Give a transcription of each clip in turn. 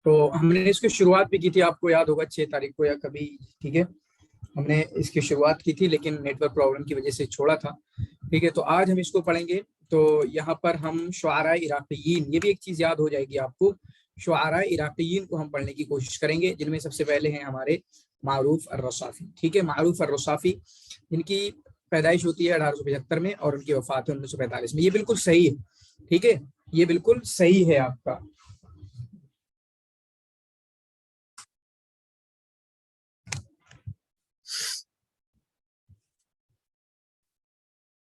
تو ہم نے اس کی شروعات بھی کی تھی، آپ کو یاد ہوگا 6 تاریخ کو یا کبھی، ٹھیک ہے، ہم نے اس کی شروعات کی تھی لیکن نیٹ ورک پرابلم کی وجہ سے چھوڑا تھا، ٹھیک ہے۔ تو آج ہم اس کو پڑھیں گے۔ تو یہاں پر ہم شعراء عراقیین، یہ بھی ایک چیز یاد ہو جائے گی آپ کو، شعراء عراقیین کو ہم پڑھنے کی کوشش کریں گے، جن میں سب سے پہلے ہیں ہمارے معروف الرصافی، ٹھیک ہے۔ معروف الرصافی جن کی پیدائش ہوتی ہے 1875 میں اور ان کی وفات ہے 1945 میں۔ یہ بالکل صحیح ہے، ٹھیک ہے، یہ بالکل صحیح ہے آپ کا۔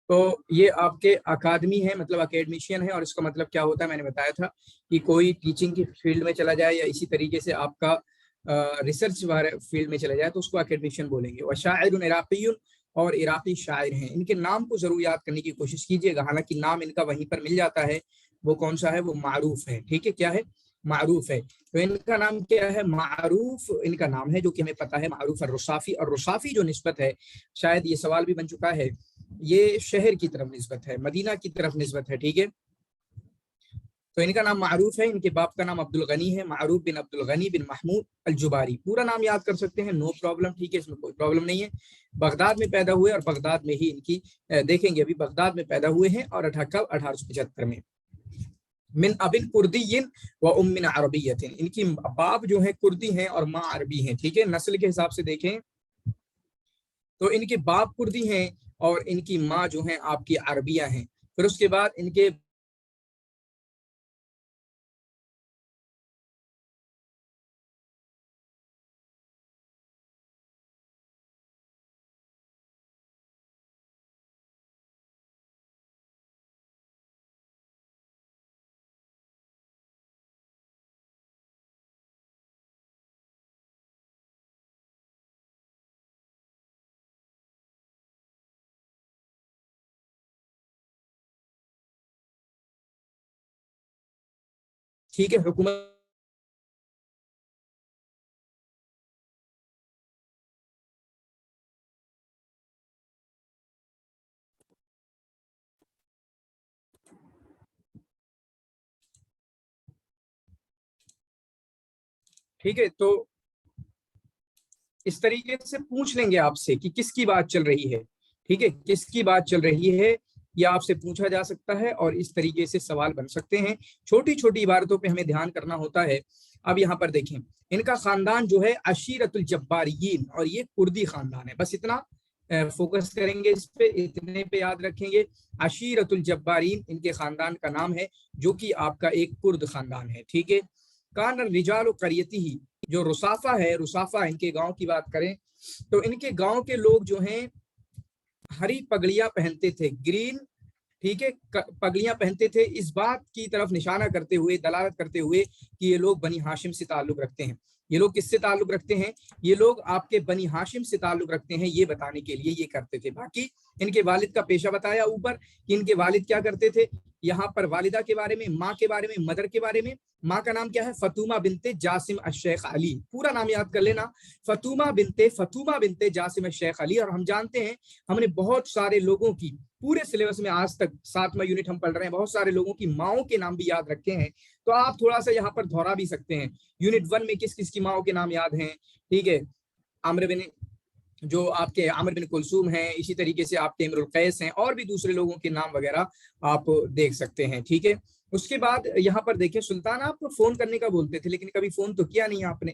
تو یہ آپ کے اکادمی ہے، مطلب اکیڈمیشین ہے، اور اس کا مطلب کیا ہوتا ہے میں نے بتایا تھا کہ کوئی ٹیچنگ کی فیلڈ میں چلا جائے یا اسی طریقے سے آپ کا ریسرچ فیلڈ میں چلا جائے تو اس کو اکیڈمیشین بولیں گے۔ وشاعر عراقی، اور عراقی شاعر ہیں، ان کے نام کو ضرور یاد کرنے کی کوشش کیجیے گا، حالانکہ نام ان کا وہیں پر مل جاتا ہے۔ وہ کون سا ہے؟ وہ معروف ہے، ٹھیک ہے، کیا ہے؟ معروف ہے۔ تو ان کا نام کیا ہے؟ معروف ان کا نام ہے، جو کہ ہمیں پتا ہے، معروف الرصافی۔ اور رصافی جو نسبت ہے، شاید یہ سوال بھی بن چکا ہے، یہ شہر کی طرف نسبت ہے، مدینہ کی طرف نسبت ہے، ٹھیک ہے۔ تو ان کا نام معروف ہے، ان کے باپ کا نام عبد الغنی ہے، معروف بن عبد الغنی بن محمود الجباری، پورا نام یاد کر سکتے ہیں، نو پرابلم، ٹھیک ہے، اس میں کوئی پرابلم نہیں ہے۔ بغداد میں پیدا ہوئے اور بغداد میں ہی ان کی دیکھیں گے، ابھی بغداد میں پیدا ہوئے ہیں اور 1875 میں۔ من ابن کردی و ام عربیت، ان کی باپ جو ہے کردی ہیں اور ماں عربی ہیں، ٹھیک ہے۔ نسل کے حساب سے دیکھیں تو ان کے باپ کردی ہیں اور ان کی ماں جو ہیں آپ کی عربیہ ہیں۔ پھر اس کے بعد ان کے ٹھیک ہے حکومت، ٹھیک ہے۔ تو اس طریقے سے پوچھ لیں گے آپ سے کہ کس کی بات چل رہی ہے، ٹھیک ہے، کس کی بات چل رہی ہے، یہ آپ سے پوچھا جا سکتا ہے اور اس طریقے سے سوال بن سکتے ہیں۔ چھوٹی چھوٹی عبارتوں پہ ہمیں دھیان کرنا ہوتا ہے۔ اب یہاں پر دیکھیں، ان کا خاندان جو ہے عشیرت الجباریین، اور یہ کردی خاندان ہے، بس اتنا فوکس کریں گے اس پہ، اتنے پہ یاد رکھیں گے۔ عشیرت الجبارین ان کے خاندان کا نام ہے، جو کہ آپ کا ایک کرد خاندان ہے، ٹھیک ہے۔ کان الرجال قریتی ہی، جو رصافہ ہے، رصافہ ان کے گاؤں کی بات کریں تو ان کے گاؤں کے لوگ جو ہیں ہری پگڑیاں پہنتے تھے، گرین، ٹھیک ہے، پگڑیاں پہنتے تھے، اس بات کی طرف نشانہ کرتے ہوئے، دلالت کرتے ہوئے کہ یہ لوگ بنی ہاشم سے تعلق رکھتے ہیں۔ یہ لوگ کس سے تعلق رکھتے ہیں؟ یہ لوگ آپ کے بنی ہاشم سے تعلق رکھتے ہیں، یہ بتانے کے لیے یہ کرتے تھے۔ باقی ان کے والد کا پیشہ بتایا اوپر کہ ان کے والد کیا کرتے تھے۔ یہاں پر والدہ کے بارے میں، ماں کے بارے میں، مدر کے بارے میں، ماں کا نام کیا ہے؟ فاطمہ بنت جاسم الشیخ علی، پورا نام یاد کر لینا، فاطمہ بنت جاسم الشیخ علی۔ اور ہم جانتے ہیں، ہم نے بہت سارے لوگوں کی پورے سلیبس میں آج تک 7واں یونٹ ہم پڑھ رہے ہیں، بہت سارے لوگوں کی ماؤں کے نام بھی یاد رکھے ہیں، تو آپ تھوڑا سا یہاں پر دہرا بھی سکتے ہیں۔ یونٹ 1 میں کس کس کی ماؤں کے نام یاد ہیں، ٹھیک ہے، عامر بن، جو آپ کے عامر بن کلثوم ہیں، اسی طریقے سے آپ کے امر القیس ہیں، اور بھی دوسرے لوگوں کے نام وغیرہ آپ دیکھ سکتے ہیں، ٹھیک ہے۔ اس کے بعد یہاں پر دیکھیں، سلطان آپ کو فون کرنے کا بولتے تھے لیکن کبھی فون تو کیا نہیں آپ نے،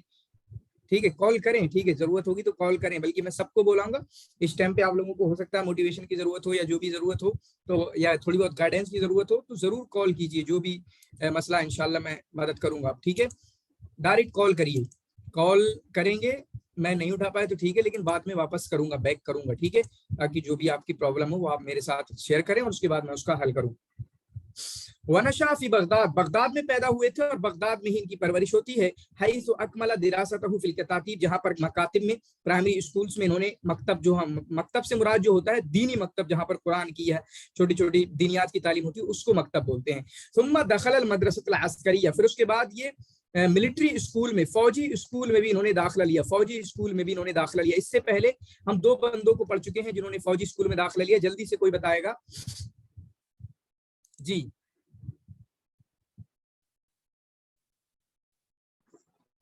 ٹھیک ہے، کال کریں، ٹھیک ہے، ضرورت ہوگی تو کال کریں، بلکہ میں سب کو بولاؤں گا اس ٹائم پہ۔ آپ لوگوں کو ہو سکتا ہے موٹیویشن کی ضرورت ہو یا جو بھی ضرورت ہو، تو یا تھوڑی بہت گائیڈنس کی ضرورت ہو تو ضرور کال کیجیے، جو بھی مسئلہ انشاءاللہ میں مدد کروں گا، ٹھیک ہے۔ ڈائریکٹ کال کریے، کال کریں گے، میں نہیں اٹھا پائے تو ٹھیک ہے، لیکن بعد میں واپس کروں گا، بیک کروں گا، ٹھیک ہے، تاکہ جو بھی آپ کی پرابلم ہو وہ آپ میرے ساتھ شیئر کریں اور اس کے بعد میں اس کا حل کروں۔ ونشا فی بغداد، بغداد میں پیدا ہوئے تھے اور بغداد میں ہی ان کی پرورش ہوتی ہے۔ حیث اکمل دراستہ فی الکتاتیب، جہاں پر مکاتب میں، پرائمری اسکولز میں انہوں نے مکتب، جو ہم مکتب سے مراد جو ہوتا ہے دینی مکتب، جہاں پر قرآن کی ہے چھوٹی چھوٹی دینیات کی تعلیم ہوتی ہے، اس کو مکتب بولتے ہیں۔ ثم دخل المدرسۃ العسکریہ، پھر اس کے بعد یہ ملٹری اسکول میں، فوجی اسکول میں بھی انہوں نے داخلہ لیا، فوجی اسکول میں بھی انہوں نے داخلہ لیا۔ اس سے پہلے ہم 2 بندوں کو پڑھ چکے ہیں جنہوں نے فوجی اسکول میں داخلہ لیا، جلدی سے کوئی بتائے گا جی؟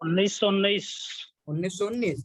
1919। 1919।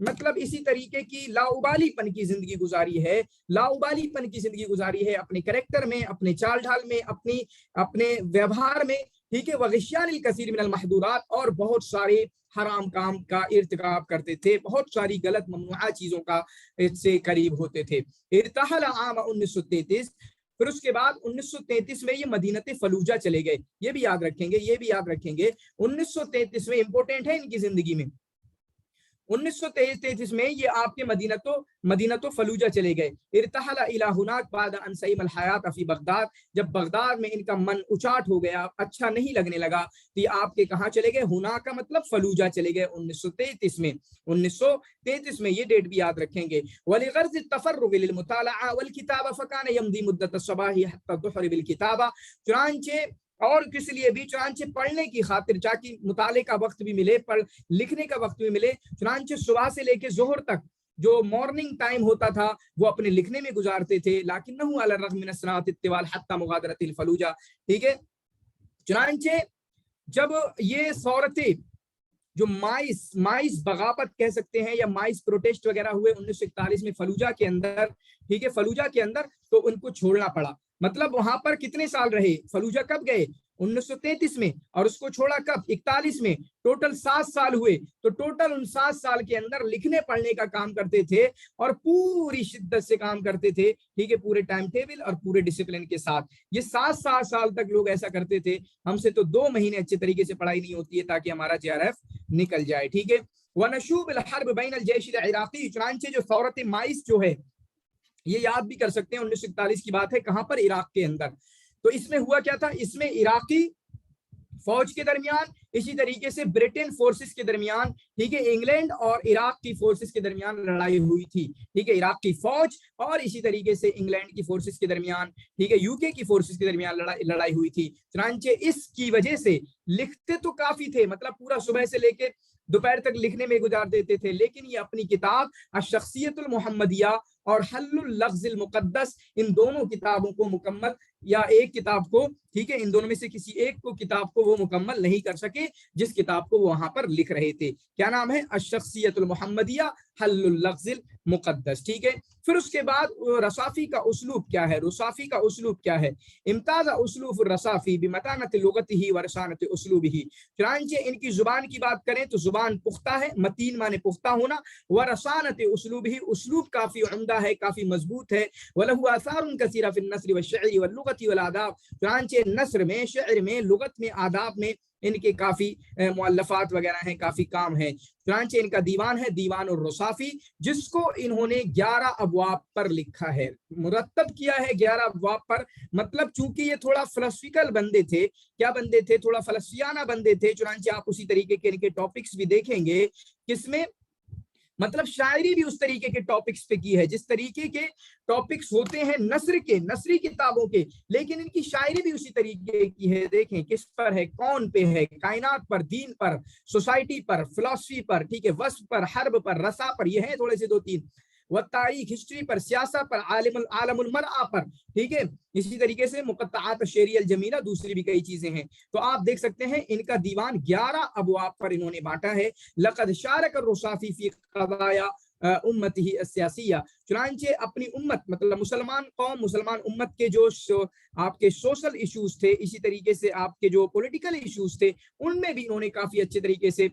مطلب اسی طریقے کی لاؤبالی پن کی زندگی گزاری ہے، لاؤبالی پن کی زندگی گزاری ہے اپنے کریکٹر میں، اپنے چال ڈھال میں، اپنے ویوہار میں، ٹھیک ہے، وغشیان الکثیر من المحظورات، اور بہت سارے حرام کام کا ارتکاب کرتے تھے، بہت ساری غلط ممنوعہ چیزوں کا اس سے قریب ہوتے تھے۔ ارتحل عام 1933، پھر اس کے بعد 1933 میں یہ مدینہ فلوجہ چلے گئے، یہ بھی یاد رکھیں گے، یہ بھی یاد رکھیں گے 1933 میں امپورٹنٹ ہے ان کی زندگی میں۔ 1933 میں یہ آپ کے مدینہ تو فلوجہ چلے گئے۔ ارتحل الی ہناک بعد ان سئم الحیات فی بغداد، جب بغداد میں ان کا من اچاٹ ہو گیا، اچھا نہیں لگنے لگا، تو یہ آپ کے کہاں چلے گئے؟ ہنا کا مطلب فلوجہ چلے گئے 1933 میں۔ 1933 میں یہ ڈیٹ بھی یاد رکھیں گے۔ ولغرض التفرغ للمطالعہ والکتابہ فکان یمضی مدت الصباح حتی الظہر بالکتابہ، چنانچہ اور کس لیے بھی، چنانچہ پڑھنے کی خاطر، تاکہ مطالعے کا وقت بھی ملے، لکھنے کا وقت بھی ملے، چنانچہ صبح سے لے کے ظہر تک جو مارننگ ٹائم ہوتا تھا وہ اپنے لکھنے میں گزارتے تھے۔ لیکنہ علی الرغم من السنوات الطوال حتی مغادرۃ الفلوجہ، ٹھیک ہے۔ چنانچہ جب یہ صورتیں جو مائز بغاوت کہہ سکتے ہیں یا مائز پروٹیسٹ وغیرہ ہوئے 1941 میں فلوجہ کے اندر، ٹھیک ہے، فلوجہ کے اندر، تو ان کو چھوڑنا پڑا۔ مطلب وہاں پر کتنے سال رہے؟ فلوجہ کب گئے؟ 1933 میں، اور اس کو چھوڑا کب؟ 41 میں۔ ٹوٹل 7 سال ہوئے۔ تو ٹوٹل ان 7 سال کے اندر لکھنے پڑھنے کا کام کرتے تھے اور پوری شدت سے کام کرتے تھے، ٹھیک ہے، پورے ٹائم ٹیبل اور پورے ڈسپلن کے ساتھ۔ یہ 7 سال تک لوگ ایسا کرتے تھے۔ ہم سے تو 2 مہینے اچھے طریقے سے پڑھائی نہیں ہوتی ہے تاکہ ہمارا JRF نکل جائے، ٹھیک ہے۔ وَنَشُوبِ الْحَرْبِ بَيْنَ الْجَيْشِ الْعِرَاقِي، چنانچہ جو ثورت مائز جو ہے یہ یاد بھی کر سکتے ہیں، 1941 کی بات ہے، کہاں پر؟ عراق کے اندر۔ تو اس میں ہوا کیا تھا؟ اس میں عراقی فوج کے درمیان، اسی طریقے سے برٹن فورسز کے درمیان، ٹھیک ہے، انگلینڈ اور عراق کی فورسز کے درمیان لڑائی ہوئی تھی، ٹھیک ہے، عراق کی فوج اور اسی طریقے سے انگلینڈ کی فورسز کے درمیان، ٹھیک ہے، UK کی فورسز کے درمیان لڑائی ہوئی تھی۔ چنانچہ اس کی وجہ سے لکھتے تو کافی تھے، مطلب پورا صبح سے لے کے دوپہر تک لکھنے میں گزار دیتے تھے، لیکن یہ اپنی کتاب الشخصیت المحمدیہ اور حل اللغز المقدس، ان دونوں کتابوں کو مکمل، یا ایک کتاب کو، ٹھیک ہے، ان دونوں میں سے کسی ایک کو کتاب کو وہ مکمل نہیں کر سکے جس کتاب کو وہ وہاں پر لکھ رہے تھے۔ کیا نام ہے؟ الشخصیت المحمدیہ حل اللغز المقدس، ٹھیک ہے۔ پھر اس کے بعد رصافی کا اسلوب کیا ہے؟ رصافی کا اسلوب کیا ہے؟ امتاز اسلوب الرصافی بمتانت لغتہ ورسانت اسلوبہ، چنانچہ ان کی زبان کی بات کریں تو زبان پختہ ہے، متین مانے پختہ ہونا، ورسانت اسلوبہ، اسلوب کافی عمدہ ہے، کافی مضبوط ہے، وَلَهُ آثَارٌ كَثِيرَةٌ فِي النَّثْرِ وَالشِّعْرِ وَاللُّغَةِ وَالْآدَابِ، چنانچہ نثر میں، شعر میں، لغت میں، آداب میں ان کے کافی مؤلفات وغیرہ ہیں، کافی کام ہیں۔ چنانچہ ان کا دیوان ہے دیوان الرصافی، جس کو انہوں نے 11 ابواب پر لکھا ہے، مرتب کیا ہے 11 ابواب پر۔ مطلب چونکہ یہ تھوڑا فلسفیکل بندے تھے، کیا بندے تھے؟ تھوڑا فلسفیانہ بندے تھے، چنانچہ آپ اسی طریقے کے ان کے ٹاپکس بھی دیکھیں گے، کس میں؟ مطلب شاعری بھی اس طریقے کے ٹاپکس پہ کی ہے جس طریقے کے ٹاپکس ہوتے ہیں نثری کتابوں کے، لیکن ان کی شاعری بھی اسی طریقے کی ہے۔ دیکھیں کس پر ہے؟ کون پہ ہے؟ کائنات پر، دین پر، سوسائٹی پر، فلسفی پر، ٹھیک ہے، وصف پر، حرب پر، رسا پر، یہ ہیں تھوڑے سے 2-3، وہ تاریخ، ہسٹری پر، سیاست پر، عالم المرأہ پر، ٹھیک ہے، اسی طریقے سے مقطعات الشعری الجمیلہ، دوسری بھی کئی چیزیں ہیں۔ تو آپ دیکھ سکتے ہیں ان کا دیوان 11 ابواب پر انہوں نے بانٹا ہے۔ لقد شارک الرصافی فی قضایا امتہ السیاسیہ، چنانچہ اپنی امت، مطلب مسلمان قوم، مسلمان امت کے جو آپ کے سوشل ایشوز تھے، اسی طریقے سے آپ کے جو پولیٹیکل ایشوز تھے، ان میں بھی انہوں نے کافی اچھے طریقے سے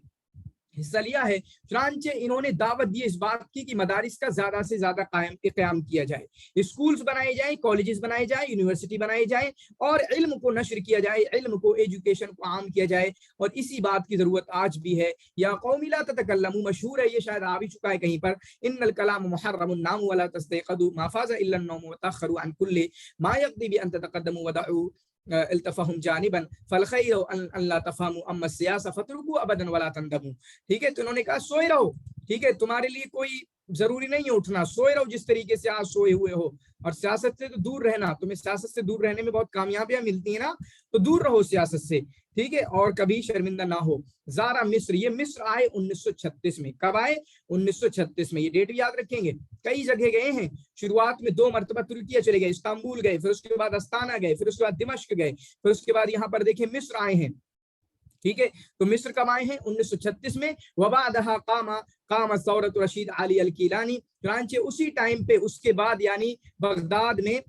حصہ لیا ہے۔ چنانچہ انہوں نے دعوت دی اس بات کی کہ مدارس کا زیادہ سے زیادہ قیام کیا جائے، اسکولز بنائے جائیں، کالجز بنائے جائیں، یونیورسٹی بنائے جائیں، اور علم کو نشر کیا جائے، علم کو، ایجوکیشن کو عام کیا جائے، اور اسی بات کی ضرورت آج بھی ہے۔ یا قوم لا تتکلموا، مشہور ہے، یہ شاید آ بھی چکا ہے کہیں پر، ان الکلام محرم النام ولا تستيقظوا ما فاز الا النوم وتاخروا عن كل ما يقضي بان تتقدموا ودعوا التفهم جانبا فالخير ان لا تفهموا اما السياسه فتركوا ابدا ولا تندموا، ٹھیک ہے۔ تو انہوں نے کہا سوئے رہو، ٹھیک ہے، تمہارے لیے کوئی ضروری نہیں ہے اٹھنا، سوئے رہو جس طریقے سے آج سوئے ہوئے ہو، اور سیاست سے تو دور رہنا، تمہیں سیاست سے دور رہنے میں بہت کامیابیاں ملتی ہیں نا، تو دور رہو سیاست سے، ٹھیک ہے، اور کبھی شرمندہ نہ ہو۔ زارا مصر، یہ مصر آئے 1936 میں، کب آئے؟ 1936 میں، یہ ڈیٹ بھی یاد رکھیں گے۔ کئی جگہ گئے ہیں، شروعات میں 2 مرتبہ ترکیہ چلے گئے، استنبول گئے، پھر اس کے بعد استانا گئے، پھر اس کے بعد دمشق گئے، پھر اس کے بعد یہاں پر دیکھیں مصر آئے ہیں۔ ٹھیک ہے، تو مصر کب آئے ہیں؟ 1936 میں. وبعدها قام ثورۃ رشید علی الکیلانی، چنانچہ اسی ٹائم پہ اس کے بعد یعنی بغداد میں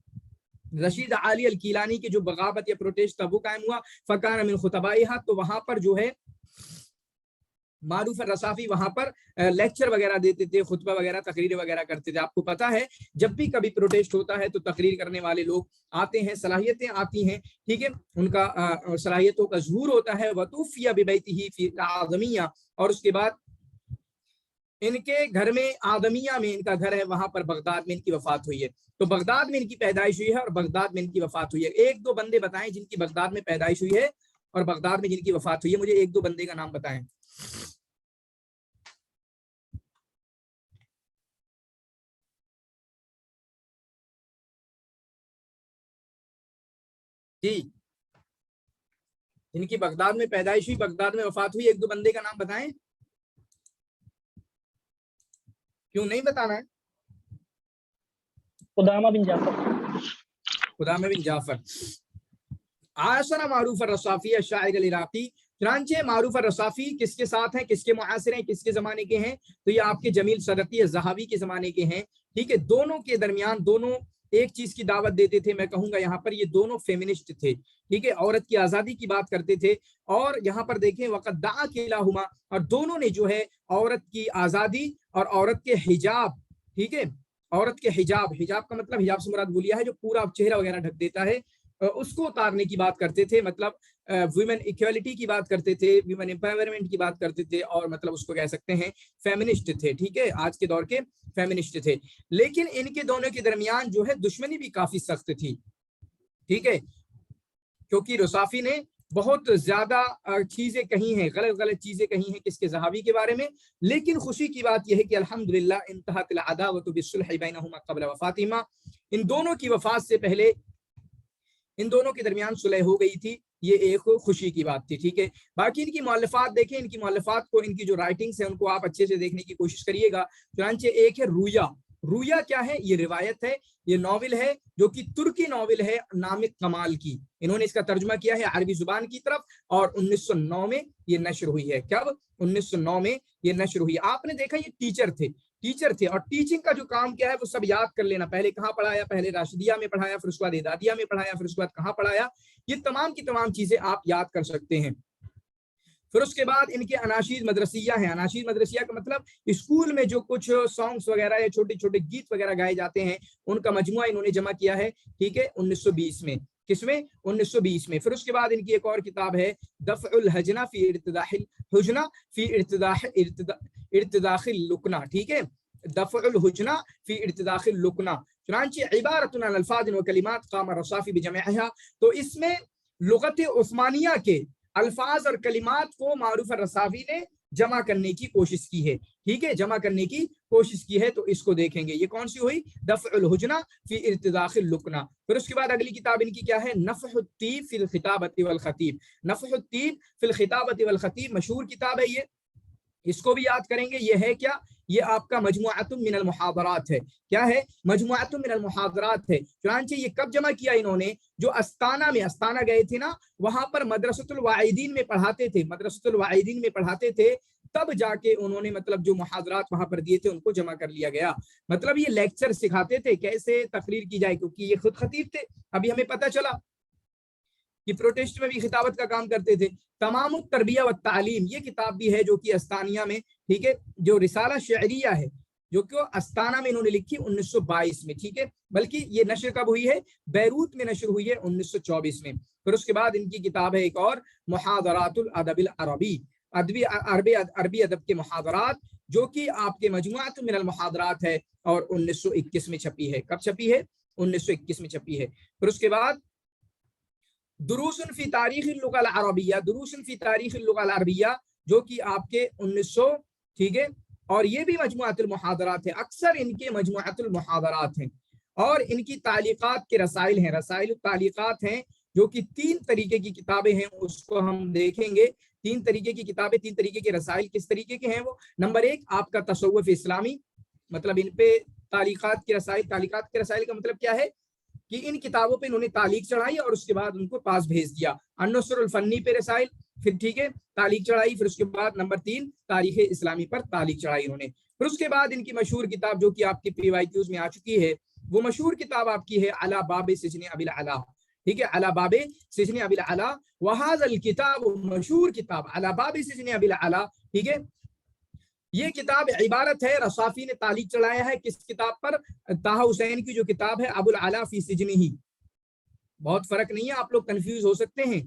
رشید علی الکیلانی کی جو بغاوت یا پروٹیسٹ تھا وہ قائم ہوا. فکان من خطبائها، تو وہاں پر جو ہے معروف الرصافی وہاں پر لیکچر وغیرہ دیتے تھے، خطبہ وغیرہ تقریر وغیرہ کرتے تھے. آپ کو پتا ہے جب بھی کبھی پروٹیسٹ ہوتا ہے تو تقریر کرنے والے لوگ آتے ہیں، صلاحیتیں آتی ہیں، ٹھیک ہے، ان کا صلاحیتوں کا ظہور ہوتا ہے. وتوفی ببیتہ فی اعظمیہ، اور اس کے بعد ان کے گھر میں آدمیہ میں ان کا گھر ہے، وہاں پر بغداد میں ان کی وفات ہوئی ہے. تو بغداد میں ان کی پیدائش ہوئی ہے اور بغداد میں ان کی وفات ہوئی ہے. ایک دو بندے بتائیں جن کی بغداد میں پیدائش ہوئی ہے اور بغداد میں جن کی وفات ہوئی ہے، مجھے ایک دو بندے کا نام بتائیں. جی، جن کی بغداد میں پیدائش ہوئی، بغداد میں وفات ہوئی، ایک دو بندے کا نام بتائیں. کیوں نہیں بتانا ہے؟ قدامہ بن جعفر. قدامہ بن جعفر. عاشر معروف الرصافی الشاعر العراقی، چنانچہ معروف الرصافی کس کے ساتھ ہیں، کس کے معاصر ہیں، کس کے زمانے کے ہیں؟ تو یہ آپ کے جمیل صدقی الذہبی کے زمانے کے ہیں. ٹھیک ہے، دونوں کے درمیان دونوں ایک چیز کی دعوت دیتے تھے. میں کہوں گا یہاں پر یہ دونوں فیمنسٹ تھے. ٹھیک ہے، عورت کی آزادی کی بات کرتے تھے. اور یہاں پر دیکھیں وقت دعا کلاہما، اور دونوں نے جو ہے عورت کی آزادی اور عورت کے حجاب، ٹھیک ہے، عورت کے حجاب کا مطلب حجاب سے مراد بولیا ہے جو پورا چہرہ وغیرہ ڈھک دیتا ہے، اس کو اتارنے کی بات کرتے تھے. مطلب ویمن ایکوالٹی کی بات کرتے تھے، ویمن امپاورمنٹ کی بات کرتے تھے، اور مطلب اس کو کہہ سکتے ہیں فیمنسٹ تھے. ٹھیک ہے، آج کے دور کے فیمنسٹ تھے. لیکن ان کے دونوں کے درمیان جو ہے دشمنی بھی کافی سخت تھی. ٹھیک ہے، کیونکہ رصافی نے بہت زیادہ چیزیں کہی ہیں، غلط چیزیں کہی ہیں کس کے ذہبی کے بارے میں. لیکن خوشی کی بات یہ ہے کہ الحمدللہ انتہت العداوۃ بالصلح بینہما قبل وفاتہما، ان دونوں کی وفات سے پہلے ان دونوں کے درمیان صلح ہو گئی تھی. یہ ایک خوشی کی بات تھی. ٹھیک ہے، باقی ان کی مؤلفات دیکھیں، ان کی مؤلفات کو، ان کی جو رائٹنگز ہیں ان کو آپ اچھے سے دیکھنے کی کوشش کریے گا. چنانچہ ایک ہے رویا. رویا کیا ہے؟ یہ روایت ہے، یہ ناول ہے جو کہ ترکی ناول ہے نامک کمال کی. انہوں نے اس کا ترجمہ کیا ہے عربی زبان کی طرف، اور 1909 میں یہ نشر ہوئی ہے. کب؟ 1909 میں یہ نشر ہوئی. آپ نے دیکھا یہ ٹیچر تھے، اور ٹیچنگ کا جو کام کیا ہے وہ سب یاد کر لینا. پہلے کہاں پڑھایا؟ پہلے راشدیہ میں پڑھایا، پھر اس کے بعد اعدادیہ میں پڑھایا، پھر اس کے بعد کہاں پڑھایا. یہ تمام کی تمام چیزیں آپ یاد کر سکتے ہیں. پھر اس کے بعد ان کے اناشید مدرسیہ ہیں. اناشید مدرسیہ کا مطلب اسکول میں جو کچھ سانگس وغیرہ یا چھوٹے چھوٹے گیت وغیرہ گائے جاتے ہیں ان کا مجموعہ انہوں نے جمع کیا ہے. ٹھیک ہے، 1920 میں. کس میں؟ 1920 میں. پھر اس کے بعد ان کی ایک اور کتاب ہے دفع الحجنہ فی ارتداح الحجنہ فی ارتداخ اللکنہ. ٹھیک ہے، دفع الحجنہ فی ارتداخ اللکنہ. چنانچہ عبارت عن الفاظ و کلمات قام الرصافی بجمعها، تو اس میں لغت عثمانیہ کے الفاظ اور کلمات کو معروف الرصافی نے جمع کرنے کی کوشش کی ہے. ٹھیک ہے، جمع کرنے کی کوشش کی ہے. تو اس کو دیکھیں گے. یہ کون سی ہوئی؟ دفع الحجنہ فی ارتداخ اللکنہ. پھر اس کے بعد اگلی کتاب ان کی کیا ہے؟ نفح الطیب فی الخطابۃ والخطیب. نفح الطیب فی الخطابۃ والخطیب مشہور کتاب ہے یہ، اس کو بھی یاد کریں گے. یہ ہے کیا؟ یہ آپ کا مجموعۃ من المحاضرات ہے. کیا ہے؟ مجموعۃ من المحاضرات ہے. چنانچہ یہ کب جمع کیا انہوں نے؟ جو استانہ گئے تھے نا، وہاں پر مدرسۃ الواعدین میں پڑھاتے تھے. تب جا کے انہوں نے مطلب جو محاضرات وہاں پر دیے تھے ان کو جمع کر لیا گیا. مطلب یہ لیکچر سکھاتے تھے کیسے تقریر کی جائے، کیونکہ یہ خود خطیب تھے. ابھی ہمیں پتہ چلا کہ پروٹیسٹ میں بھی خطابت کا کام کرتے تھے. تمام التربیہ والتعلیم یہ کتاب بھی ہے جو کہ استانیہ میں، ٹھیک ہے، جو رسالہ شعریہ ہے جو کہ استانہ میں انہوں نے لکھی 1922 میں. ٹھیک ہے، بلکہ یہ نشر کب ہوئی ہے؟ بیروت میں نشر ہوئی ہے 1924 میں. پھر اس کے بعد ان کی کتاب ہے ایک اور محاضرات الادب العربی، عربی ادب کے محاضرات، جو کہ آپ کے مجموعۃ من المحاضرات ہے اور 1921 میں چھپی ہے. کب چھپی ہے؟ 1921 میں چھپی ہے. پھر اس کے بعد دروس فی تاریخ اللغہ العربیہ، دروس فی تاریخ اللغہ العربیہ، جو کہ آپ کے 1900، ٹھیک ہے، اور یہ بھی مجموعۃ المحاضرات ہے. اکثر ان کے مجموعۃ المحاضرات ہیں. اور ان کی تعلیقات کے رسائل ہیں، رسائل التعلیقات ہیں، جو کہ 3 طریقے کی کتابیں ہیں. اس کو ہم دیکھیں گے. 3 طریقے کی کتابیں، 3 طریقے کے رسائل. کس طریقے کے ہیں وہ؟ نمبر 1 آپ کا تصوف اسلامی، مطلب ان پہ تعلیقات کے رسائل. تعلیقات کے رسائل کا مطلب کیا ہے کہ ان کتابوں پہ انہوں نے تعلیق چڑھائی اور اس کے بعد ان کو پاس بھیج دیا. النصر الفنی پہ رسائل، پھر ٹھیک ہے تعلیق چڑھائی، پھر اس کے بعد نمبر 3 تاریخ اسلامی پر تعلیق چڑھائی انہوں نے. پھر اس کے بعد ان کی مشہور کتاب جو کہ آپ کی پی وائی کیوز میں آ چکی ہے، وہ مشہور کتاب آپ کی ہے علی باب سجن ابی العلا. ٹھیک ہے، علی باب سجن ابی العلا، وہذا الکتاب، مشہور کتاب علی باب سجن ابی العلا. ٹھیک ہے، یہ کتاب عبارت ہے، رصافی نے تعلیق چڑھایا ہے کس کتاب پر؟ طہ حسین کی جو کتاب ہے ابو العلا فی سجنہ. بہت فرق نہیں ہے، آپ لوگ کنفیوز ہو سکتے ہیں.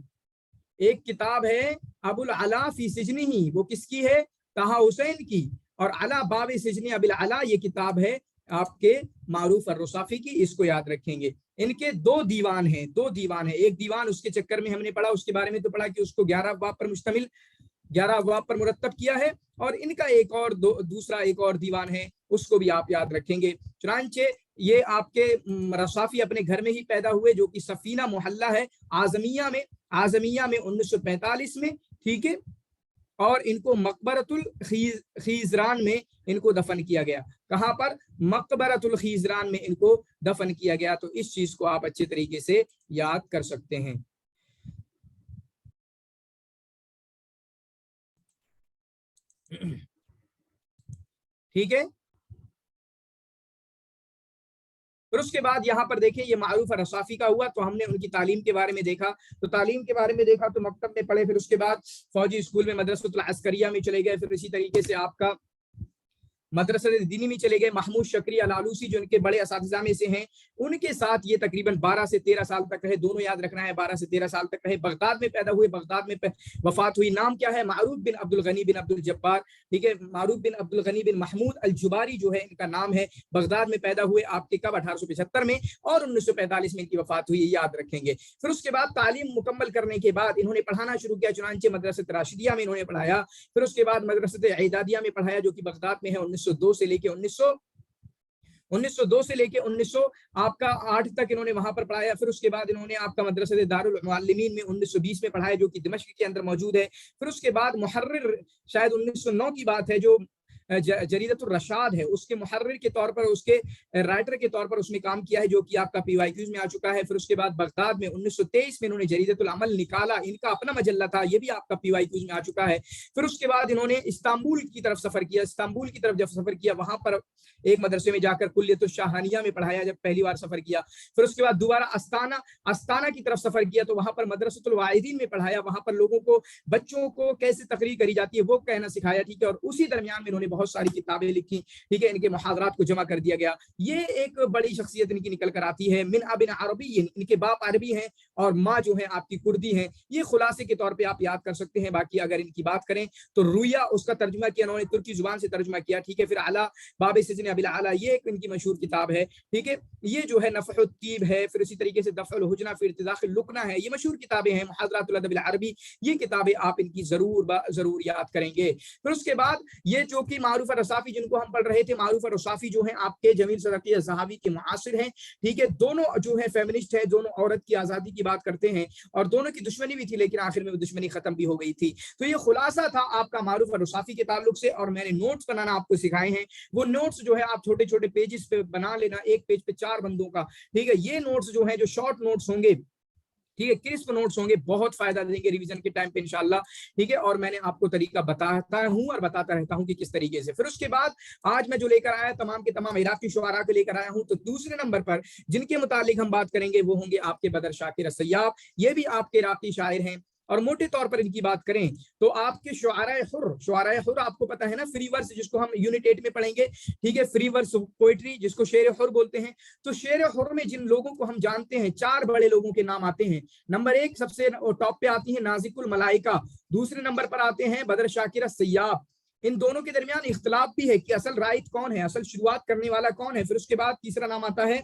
ایک کتاب ہے ابو العلا فی سجنہ، وہ کس کی ہے؟ طہ حسین کی. اور علی باب سجن ابی العلا یہ کتاب ہے آپ کے معروف الرصافی کی، اس کو یاد رکھیں گے. ان کے 2 دیوان ہیں، 2 دیوان ہیں. ایک دیوان اس کے چکر میں ہم نے پڑھا، اس کے بارے میں تو پڑھا کہ اس کو 11 ابواب پر مشتمل، 11 ابواب پر مرتب کیا ہے. اور ان کا ایک اور دوسرا ایک اور دیوان ہے، اس کو بھی آپ یاد رکھیں گے. چنانچہ یہ آپ کے رصافی اپنے گھر میں ہی پیدا ہوئے، جو کہ سفینہ محلہ ہے اعظمیہ میں 1945 میں. ٹھیک ہے، اور ان کو مقبرۃ الخیزران میں ان کو دفن کیا گیا. کہاں پر؟ مقبرۃ الخیزران میں ان کو دفن کیا گیا. تو اس چیز کو آپ اچھے طریقے سے یاد کر سکتے ہیں. ٹھیک ہے، پھر اس کے بعد یہاں پر دیکھیں یہ معروف رصافی کا ہوا. تو ہم نے ان کی تعلیم کے بارے میں دیکھا، تو تعلیم کے بارے میں دیکھا تو مکتب میں پڑھے، پھر اس کے بعد فوجی اسکول میں مدرسۃ العسکریہ میں چلے گئے، پھر اسی طریقے سے آپ کا مدرسہ دینی میں چلے گئے. محمود شکری الالوسی جو ان کے بڑے اساتذہ میں سے ہیں، ان کے ساتھ یہ تقریباً 12 سے 13 سال تک رہے. دونوں یاد رکھنا ہے، 12 سے 13 سال تک رہے. بغداد میں پیدا ہوئے، بغداد میں وفات ہوئی. نام کیا ہے؟ معروف بن عبد الغنی بن عبد الجبار. ٹھیک ہے، معروف بن عبد الغنی بن محمود الجباری جو ہے ان کا نام ہے. بغداد میں پیدا ہوئے آپ کے کب؟ 1875 میں، اور 1945 میں ان کی وفات ہوئی، یاد رکھیں گے. پھر اس کے بعد تعلیم مکمل کرنے کے بعد انہوں نے پڑھانا شروع کیا. چنانچہ مدرسۃ راشدیہ میں انہوں نے پڑھایا، پھر اس کے بعد مدرسۃ اعدادیہ میں پڑھایا جو کہ بغداد میں ہے. 1902 سے لے کے 1908 تک انہوں نے وہاں پر پڑھایا. پھر اس کے بعد انہوں نے آپ کا مدرسہ دارالمعلمین میں 1920 میں پڑھایا جو کہ دمشق کے اندر موجود ہے. پھر اس کے بعد محرر، شاید 1909 کی بات ہے، جو جریدۃ الرشاد ہے، اس کے محرر کے طور پر، اس کے رائٹر کے طور پر اس نے کام کیا ہے، جو کہ آپ کا پی وائی کیوز میں آ چکا ہے. پھر اس کے بعد بغداد میں 1923 میں انہوں نے جریدۃ العمل نکالا، ان کا اپنا مجلہ تھا، یہ بھی آپ کا پی وائی کیوز میں آ چکا ہے. پھر اس کے بعد انہوں نے استنبول کی طرف سفر کیا. استنبول کی طرف جب سفر کیا، وہاں پر ایک مدرسے میں جا کر کلیت الشاہانیہ میں پڑھایا جب پہلی بار سفر کیا. پھر اس کے بعد دوبارہ استانہ کی طرف سفر کیا، تو وہاں پر مدرسۃ الواعظین میں پڑھایا. وہاں پر لوگوں کو، بچوں کو کیسے تقریر کری جاتی ہے وہ کہنا سکھایا. ٹھیک ہے، اور اسی درمیان میں انہوں نے بہت ساری کتابیں لکھی. ٹھیک ہے، ان کے محاضرات کو جمع کر دیا گیا. یہ ایک بڑی شخصیت ان کی نکل کر آتی ہے. من ابن عربی، ان کے باپ عربی ہیں اور ماں جو ہے آپ کی کردی ہیں. یہ خلاصے کے طور پہ آپ یاد کر سکتے ہیں. باقی اگر ان کی بات کریں تو رویا، اس کا ترجمہ کیا انہوں نے، ترکی زبان سے ترجمہ کیا. ٹھیک ہے، پھر اعلی باب سجن ابی العلا، یہ ایک ان کی مشہور کتاب ہے. ٹھیک ہے، یہ جو ہے نفح الطیب ہے. پھر اسی طریقے سے دفع الحجنہ فی ارتزاق اللقنہ ہے. یہ مشہور کتابیں ہیں. محاضرات الادب العربی، یہ کتابیں آپ ان کی ضرور یاد کریں گے. پھر اس کے بعد یہ جو کہ معروف رصافی جن کو ہم پڑھ رہے تھے، معروف رصافی جو ہیں آپ کے جمیل صدقی الذہبی کے معاصر ہیں. ٹھیک ہے، دونوں جو ہیں فیمنسٹ ہیں، دونوں عورت کی آزادی کی بات کرتے ہیں، اور دونوں کی دشمنی بھی تھی، لیکن آخر میں وہ دشمنی ختم بھی ہو گئی تھی. تو یہ خلاصہ تھا آپ کا معروف رصافی کے تعلق سے. اور میں نے نوٹس بنانا آپ کو سکھائے ہیں. وہ نوٹس جو ہے آپ چھوٹے چھوٹے پیجز پہ بنا لینا، ایک پیج پہ 4 بندوں کا. ٹھیک ہے، یہ نوٹس جو ہیں جو شارٹ نوٹس ہوں گے، ٹھیک ہے، کرسپ نوٹس ہوں گے، بہت فائدہ دیں گے ریویژن کے ٹائم پہ انشاءاللہ. ٹھیک ہے، اور میں نے آپ کو طریقہ بتاتا ہوں اور بتاتا رہتا ہوں کہ کس طریقے سے. پھر اس کے بعد آج میں جو لے کر آیا تمام کے تمام عراقی شعراء کو لے کر آیا ہوں. تو دوسرے نمبر پر جن کے متعلق ہم بات کریں گے وہ ہوں گے آپ کے بدر شاکر السیاف. یہ بھی آپ کے عراقی شاعر ہیں. اور موٹے طور پر ان کی بات کریں تو آپ کے شعراء حر آپ کو پتا ہے نا، فری ورس جس کو ہم یونٹ 8 میں پڑھیں گے. ٹھیک ہے، فری ورس پوئٹری جس کو شعر حر بولتے ہیں. تو شعر حر میں جن لوگوں کو ہم جانتے ہیں، 4 بڑے لوگوں کے نام آتے ہیں. نمبر 1 سب سے ٹاپ پہ آتی ہے نازک الملائکہ. دوسرے نمبر پر آتے ہیں بدر شاکر السیاف. ان دونوں کے درمیان اختلاف بھی ہے کہ اصل رائٹ کون ہے، اصل شروعات کرنے والا کون ہے. پھر اس کے بعد تیسرا نام آتا ہے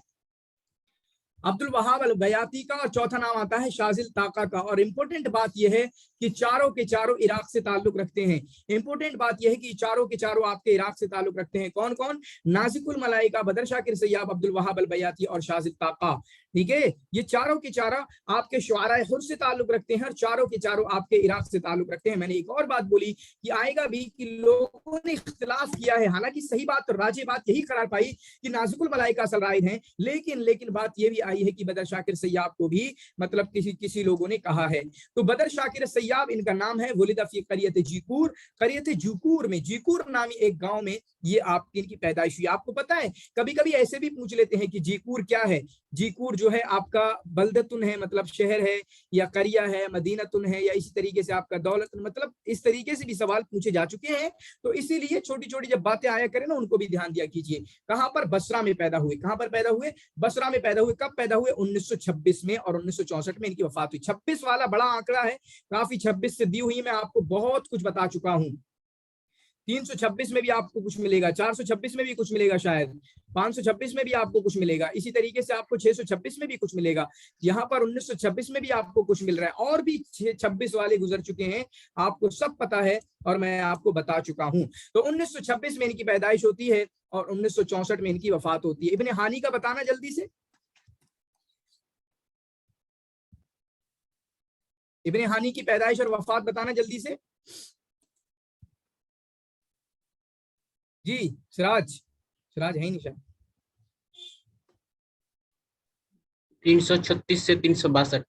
عبد الوہاب البیاتی کا، اور چوتھا نام آتا ہے شاذل طاقہ کا. اور امپورٹنٹ بات یہ ہے کہ چاروں کے چاروں عراق سے تعلق رکھتے ہیں. امپورٹنٹ بات یہ ہے کہ چاروں کے چاروں آپ کے عراق سے تعلق رکھتے ہیں. کون کون؟ نازک الملائکہ، بدر شاکر السیاف، عبد الوہاب البیاتی اور شاذل طاقہ. ٹھیک ہے، یہ چاروں کے چاروں آپ کے شعراء حر سے تعلق رکھتے ہیں اور چاروں کے چاروں آپ کے عراق سے تعلق رکھتے ہیں۔ میں نے ایک اور بات بولی کہ آئے گا بھی کہ لوگوں نے اختلاف کیا ہے، حالانکہ صحیح بات اور راجح بات یہی قرار پائی کہ نازک الملائکہ اصل رائد ہیں، لیکن بات یہ بھی آئی ہے کہ بدر شاکر سیاب کو بھی مطلب کسی لوگوں نے کہا ہے۔ تو بدر شاکر سیاب ان کا نام ہے، ولد فی قریت جیکور، قریت جوکور میں، جیکور نامی ایک گاؤں میں یہ آپ کی ان کی پیدائش ہوئی۔ آپ کو پتا ہے کبھی کبھی ایسے بھی پوچھ لیتے ہیں کہ جیکور کیا ہے، جیکور جو ہے آپ کا بلدتن ہے، مطلب شہر ہے، یا قریہ ہے، مدینتن ہے، یا اسی طریقے سے آپ کا دولت، مطلب اس طریقے سے بھی سوال پوچھے جا چکے ہیں۔ تو اسی لیے چھوٹی چھوٹی جب باتیں آیا کریں نا ان کو بھی دھیان دیا کیجیے۔ کہاں پر؟ بصرہ میں پیدا ہوئے۔ کہاں پر پیدا ہوئے؟ بصرہ میں پیدا ہوئے۔ کب پیدا ہوئے؟ 1926 میں اور 1964 میں ان کی وفات ہوئی۔ 26 والا بڑا آنکڑا ہے، کافی 26 سے دی ہوئی، میں آپ کو بہت کچھ بتا چکا ہوں۔ 326 میں بھی آپ کو کچھ ملے گا، 426 میں بھی کچھ ملے گا، شاید 526 میں بھی آپ کو کچھ ملے گا، اسی طریقے سے آپ کو 626 میں بھی کچھ ملے گا، یہاں پر 1926 میں بھی آپ کو کچھ مل رہا ہے، اور بھی 26 والے گزر چکے ہیں، آپ کو سب پتا ہے اور میں آپ کو بتا چکا ہوں۔ تو 1926 میں ان کی پیدائش ہوتی ہے اور 1964 میں ان کی وفات ہوتی ہے۔ ابن ہانی کا بتانا جلدی سے، ابن ہانی کی پیدائش اور وفات بتانا جلدی سے۔ جی سراج ہے ہی نہیں شاید۔ 336 سے 362،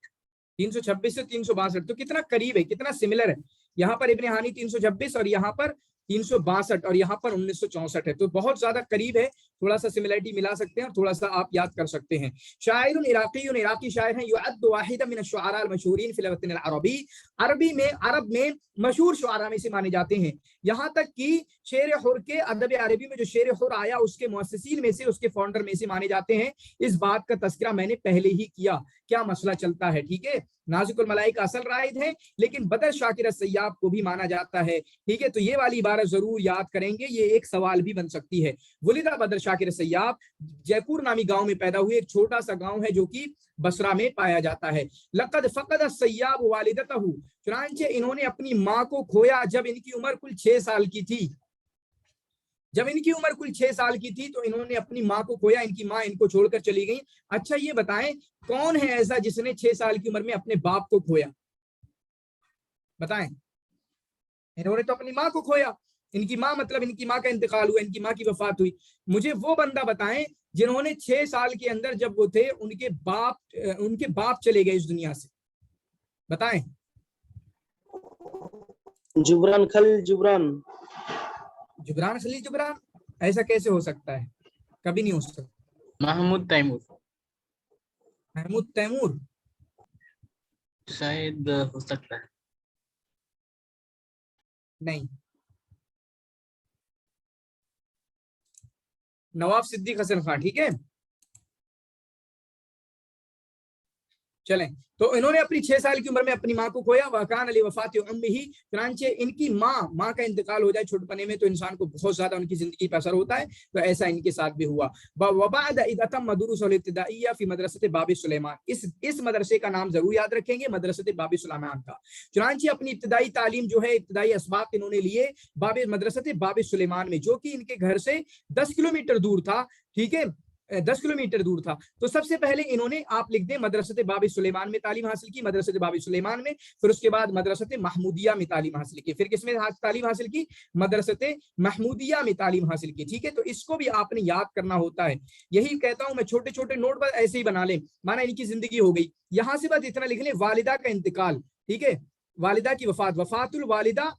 326 سے 362، تو کتنا قریب ہے، کتنا سملر ہے۔ یہاں پر ابن ہانی 326 اور یہاں پر 362 اور یہاں پر 1964 ہے، تو بہت زیادہ قریب ہے، تھوڑا سا سملیرٹی ملا سکتے ہیں اور تھوڑا سا آپ یاد کر سکتے ہیں۔ شاعر عراقی، عراقی شاعر ہیں، یعد واحد من الشعراء المشہورین فی الوطن العربی، عرب میں مشہور شعراء میں سے مانے جاتے ہیں، یہاں تک کہ شعر حر کے ادب عربی میں جو شعر حر آیا اس کے مؤسسین میں سے، اس کے فاؤنڈر میں سے مانے جاتے ہیں۔ اس بات کا تذکرہ میں نے پہلے ہی کیا، کیا مسئلہ چلتا ہے، ٹھیک ہے۔ نازک الملائکہ اصل رائد ہے، لیکن بدر شاکر السیاب کو بھی مانا جاتا ہے، ٹھیک ہے۔ تو یہ والی عبارت ضرور یاد کریں گے، یہ ایک سوال بھی بن سکتی ہے۔ ولدہ بدر شاکر السیاب، جیپور نامی گاؤں میں پیدا ہوئے، ایک چھوٹا سا گاؤں ہے جو کہ بصرہ میں پایا جاتا ہے۔ لقد فقد السیاب والدتہ، چنانچہ انہوں نے اپنی ماں کو کھویا جب ان کی عمر کل 6 سال کی تھی۔ جب ان کی عمر کل 6 سال کی تھی تو انہوں نے اپنی ماں کو کھویا، ان کی ماں ان کو چھوڑ کر چلی گئی۔ اچھا یہ بتائیں کون ہے ایسا جس نے 6 سال کی عمر میں اپنے باپ کو کھویا؟ بتائیں، انہوں نے تو اپنی ماں کو کھویا، ان کی ماں مطلب ان کی ماں کا انتقال ہوا، ان کی ماں کی وفات ہوئی۔ مجھے وہ بندہ بتائیں جنہوں نے 6 سال کے اندر جب وہ تھے ان کے باپ چلے گئے اس دنیا سے، بتائیں۔ جبران خلیل جبران، جبران خلیل جبران، ایسا کیسے ہو سکتا ہے؟ کبھی نہیں ہو سکتا۔ محمود تیمور، محمود تیمور، شاید ہو سکتا ہے، نہیں۔ نواب صدیق حسن خان، ٹھیک ہے۔ چلیں، تو انہوں نے اپنی 6 سال کی عمر میں اپنی ماں کو کھویا، وکان علی وفات امہ، چنانچہ ان کی ماں کا انتقال ہو جائے چھوٹے پنے میں تو انسان کو بہت زیادہ ان کی زندگی پر اثر ہوتا ہے، تو ایسا ان کے ساتھ بھی ہوا۔ وبعد اذ اتم دروس الابتدائیہ فی مدرسۃ باب سلیمان، اس مدرسے کا نام ضرور یاد رکھیں گے، مدرسۃ باب سلیمان کا۔ چنانچہ اپنی ابتدائی تعلیم جو ہے، ابتدائی اسباق انہوں نے لیے مدرسۃ باب سلیمان میں، جو کہ ان کے گھر سے 10 کلومیٹر دور تھا، ٹھیک ہے، 10 کلومیٹر دور تھا۔ تو سب سے پہلے انہوں نے، آپ لکھ دیں، مدرسۃ باب سلیمان میں تعلیم حاصل کی، مدرسۃ باب سلیمان میں، پھر اس کے بعد مدرسۃ محمودیہ میں تعلیم حاصل کی، پھر کس میں تعلیم حاصل کی؟ مدرسۃ محمودیہ میں تعلیم حاصل کی، ٹھیک ہے۔ تو اس کو بھی آپ نے یاد کرنا ہوتا ہے، یہی کہتا ہوں میں، چھوٹے چھوٹے نوٹ پر ایسے ہی بنا لیں، مانا ان کی زندگی ہو گئی، یہاں سے بس اتنا لکھ لیں، والدہ کا انتقال، ٹھیک ہے، والدہ کی وفات الوالدہ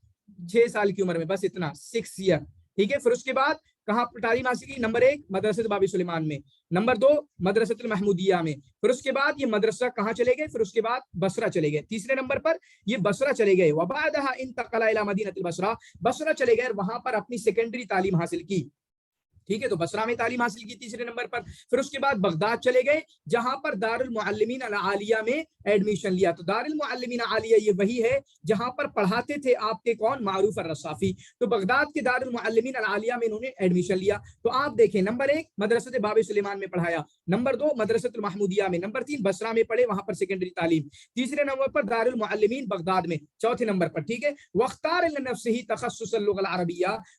6 سال کی عمر میں، بس اتنا، 6 ایئر، ٹھیک ہے۔ پھر اس کے بعد کہاں پر تعلیم حاصل کی؟ نمبر 1 مدرسۃ باب سلیمان میں، نمبر 2 مدرسۃ المحمودیہ میں، پھر اس کے بعد یہ مدرسہ کہاں چلے گئے؟ پھر اس کے بعد بصرہ چلے گئے، تیسرے نمبر پر یہ بصرہ چلے گئے، وبعدها انتقل الى مدینۃ البصرہ، بصرہ چلے گئے اور وہاں پر اپنی سیکنڈری تعلیم حاصل کی، ٹھیک ہے۔ تو بصرہ میں تعلیم حاصل کی تیسرے نمبر پر، پھر اس کے بعد بغداد چلے گئے جہاں پر دار المعلمین العالیہ میں ایڈمیشن لیا۔ تو دار المعلمین عالیہ یہ وہی ہے جہاں پر پڑھاتے تھے آپ کے کون؟ معروف الرصافی۔ تو بغداد کے دار المعلمین العالیہ میں انہوں نے ایڈمیشن لیا۔ تو آپ دیکھیں، نمبر 1 مدرسۃ باب سلیمان میں پڑھایا، نمبر 2 مدرسۃ المحمودیہ میں، نمبر 3 بصرہ میں پڑھے، وہاں پر سیکنڈری تعلیم، تیسرے نمبر پر دار المعلمین بغداد میں، چوتھے نمبر پر، ٹھیک ہے۔ واختار لنفسہ تخصص اللغۃ العربیہ،